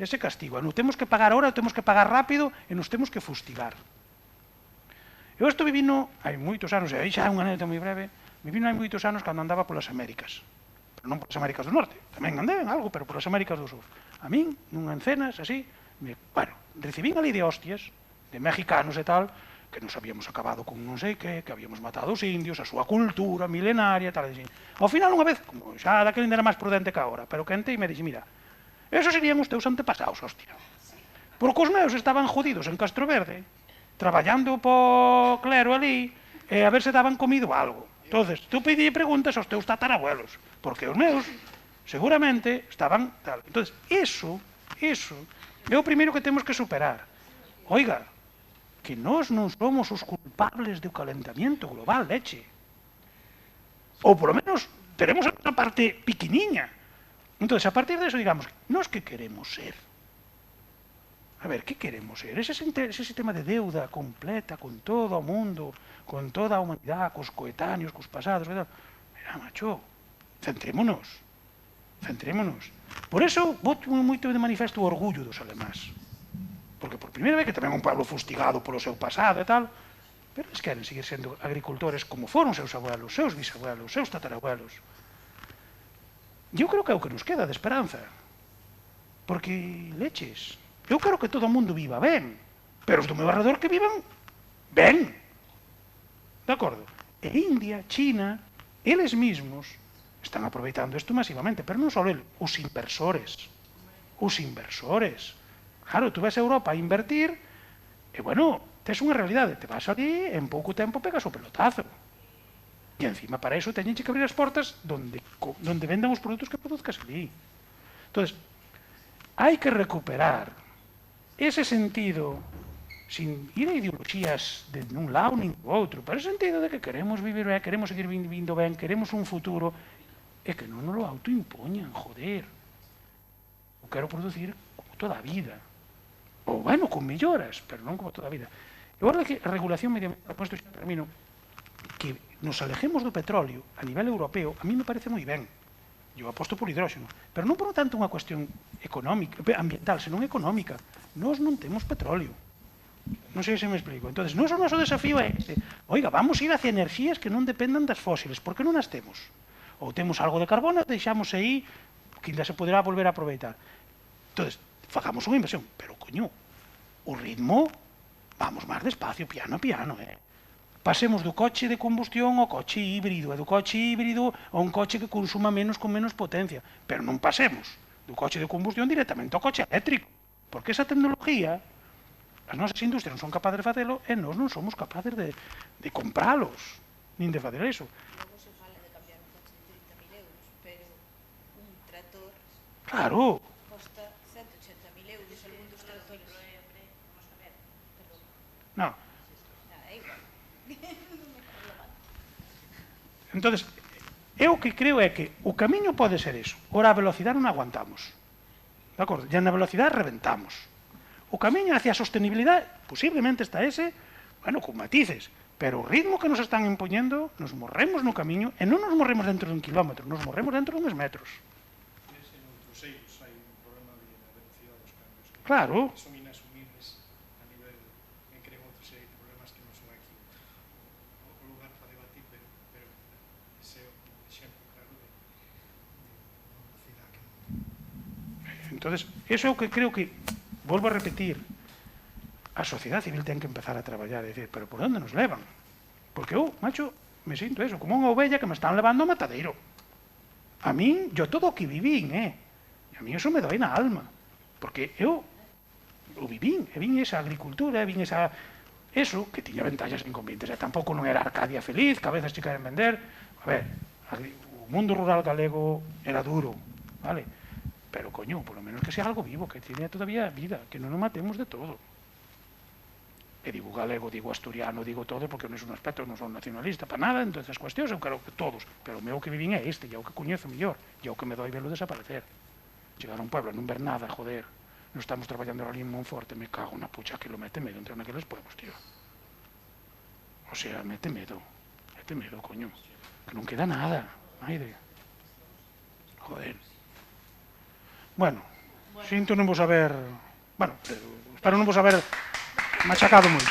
Ese castigo. Non temos que pagar ahora, temos que pagar rápido e nos temos que fustigar. Eu isto vivino hai moitos anos, e aí xa é unha anécdota moi breve, vivino hai moitos anos cando andaba polas Américas. Non polas Américas do Norte, tamén andei en algo, pero polas Américas do Sur. A min, nunha encenas, así, recibín ali de hostias, de mexicanos e tal, que nos habíamos acabado con non sei que habíamos matado os indios, a súa cultura milenaria, tal, e ao final, unha vez, como xa daquele era máis prudente que agora, pero quente e me dixi, mira, esos serían os teus antepasados, hostia. Porque os meus estaban jodidos en Castro Verde, traballando po clero ali, e a ver se daban comido algo. Entonces, tú pide preguntas aos teus tatarabuelos, porque os meus seguramente estaban tal. Entonces, eso é o primeiro que temos que superar. Oiga, que nós non somos os culpables do calentamiento global, leche. Ou, polo menos, teremos a parte piquiniña. Entonces, a partir de eso, digamos, nós que queremos ser? A ver, que queremos ser? Ese sistema de deuda completa con todo o mundo, con toda a humanidade, cos coetáneos, cos pasados, e tal. Mira, macho, centrémonos. Por eso, boto moito de manifesto o orgullo dos alemáns. Porque por primeira vez que tamén un pueblo fustigado polo seu pasado e tal, pero eles queren seguir sendo agricultores como foron seus abuelos, seus bisabuelos, seus tatarabuelos. Eu creo que é o que nos queda de esperanza. Porque, leches, eu quero que todo o mundo viva ben, pero os do meu alrededor que vivan ben. De acordo? E India, China, eles mismos están aproveitando isto masivamente, pero non só eles, os inversores. Claro, tú ves a Europa a invertir e, bueno, tes unha realidade, te vas ali, en pouco tempo pegas o pelotazo. E, encima, para iso teñen que abrir as portas donde vendan os produtos que produzcas ali. Entón, hai que recuperar ese sentido, sin ir a ideoloxías de un lado nin do outro, pero ese sentido de que queremos vivir ben, queremos seguir vivindo ben, queremos un futuro, e que non nos lo autoimpoñan, joder. Eu quero producir como toda a vida. Ou, bueno, con melloras, pero non como toda a vida. E agora que a regulación medioambiental, con isto xa termino, que nos alejemos do petróleo a nivel europeo, a mí me parece moi ben. Eu aposto por hidróxeno, pero non por tanto unha cuestión económica, ambiental, senón económica. Nós non temos petróleo. Non sei se me explico. Entón, o noso desafío é, oiga, vamos ir hacia enerxías que non dependan das fósiles, porque non as temos. Ou temos algo de carbono, deixamos aí, que ainda se poderá volver a aproveitar. Entón, facamos unha inversión, pero, coño, o ritmo, vamos máis despacio, piano a piano, Pasemos do coche de combustión ao coche híbrido, e do coche híbrido a un coche que consuma menos con menos potencia. Pero non pasemos do coche de combustión directamente ao coche eléctrico. Porque esa tecnología, as nosas industrias non son capaces de facelo e nós non somos capaces de compralos, nin de facer iso. Logo se fala de cambiar un coche de 30.000 euros, pero un tractor Claro. costa 180.000 euros, algún dos tractores. Non. É igual. Entonces, eu o que creo é que o camiño pode ser eso. Ora, a velocidade non aguantamos. De acordo? E na velocidade reventamos. O camiño hacia a sostenibilidade, posiblemente está ese, bueno, con matices, pero o ritmo que nos están impoñendo, nos morremos no camiño, e non nos morremos dentro dun kilómetro, nos morremos dentro dunhos metros. Noutros eiros hai un problema de velocidade dos cambios. Claro. Son inasumibles a nivel, creo, outros eiros, problemas que non son aquí o lugar para debatir, pero ese é un exemplo claro de velocidade que non... Entonces, eso é o que creo que, volvo a repetir, a sociedade civil ten que empezar a traballar e dicir, pero por onde nos levan? Porque eu, macho, me sinto eso, como unha ovella que me están levando ao matadeiro. A min, yo todo o que vivín, e a mí eso me doi na alma, porque eu o vivín, e vin esa agricultura, e vin esa... Eso, que tiña ventallas e inconvenientes, e tampouco non era Arcadia feliz, que a veces te queren vender. A ver, o mundo rural galego era duro, vale? Pero, coño, por lo menos que sea algo vivo, que tiene todavía vida, que non nos matemos de todo. E digo galego, digo asturiano, digo todo, porque non é un aspecto, non son nacionalista para nada, entón as cuestións eu quero que todos, pero o meu que vivín é este, e é o que coñezo mellor, e é o que me doi velo desaparecer. Chegar a un pueblo, non ver nada, joder, non estamos traballando ali en Monforte, me cago na pucha que lo mete medo entre naqueles pueblos, tío. O sea, mete medo, coño, que non queda nada, aire. Joder. Bueno, sinto non vos haber... Bueno, espero non vos haber machacado moito.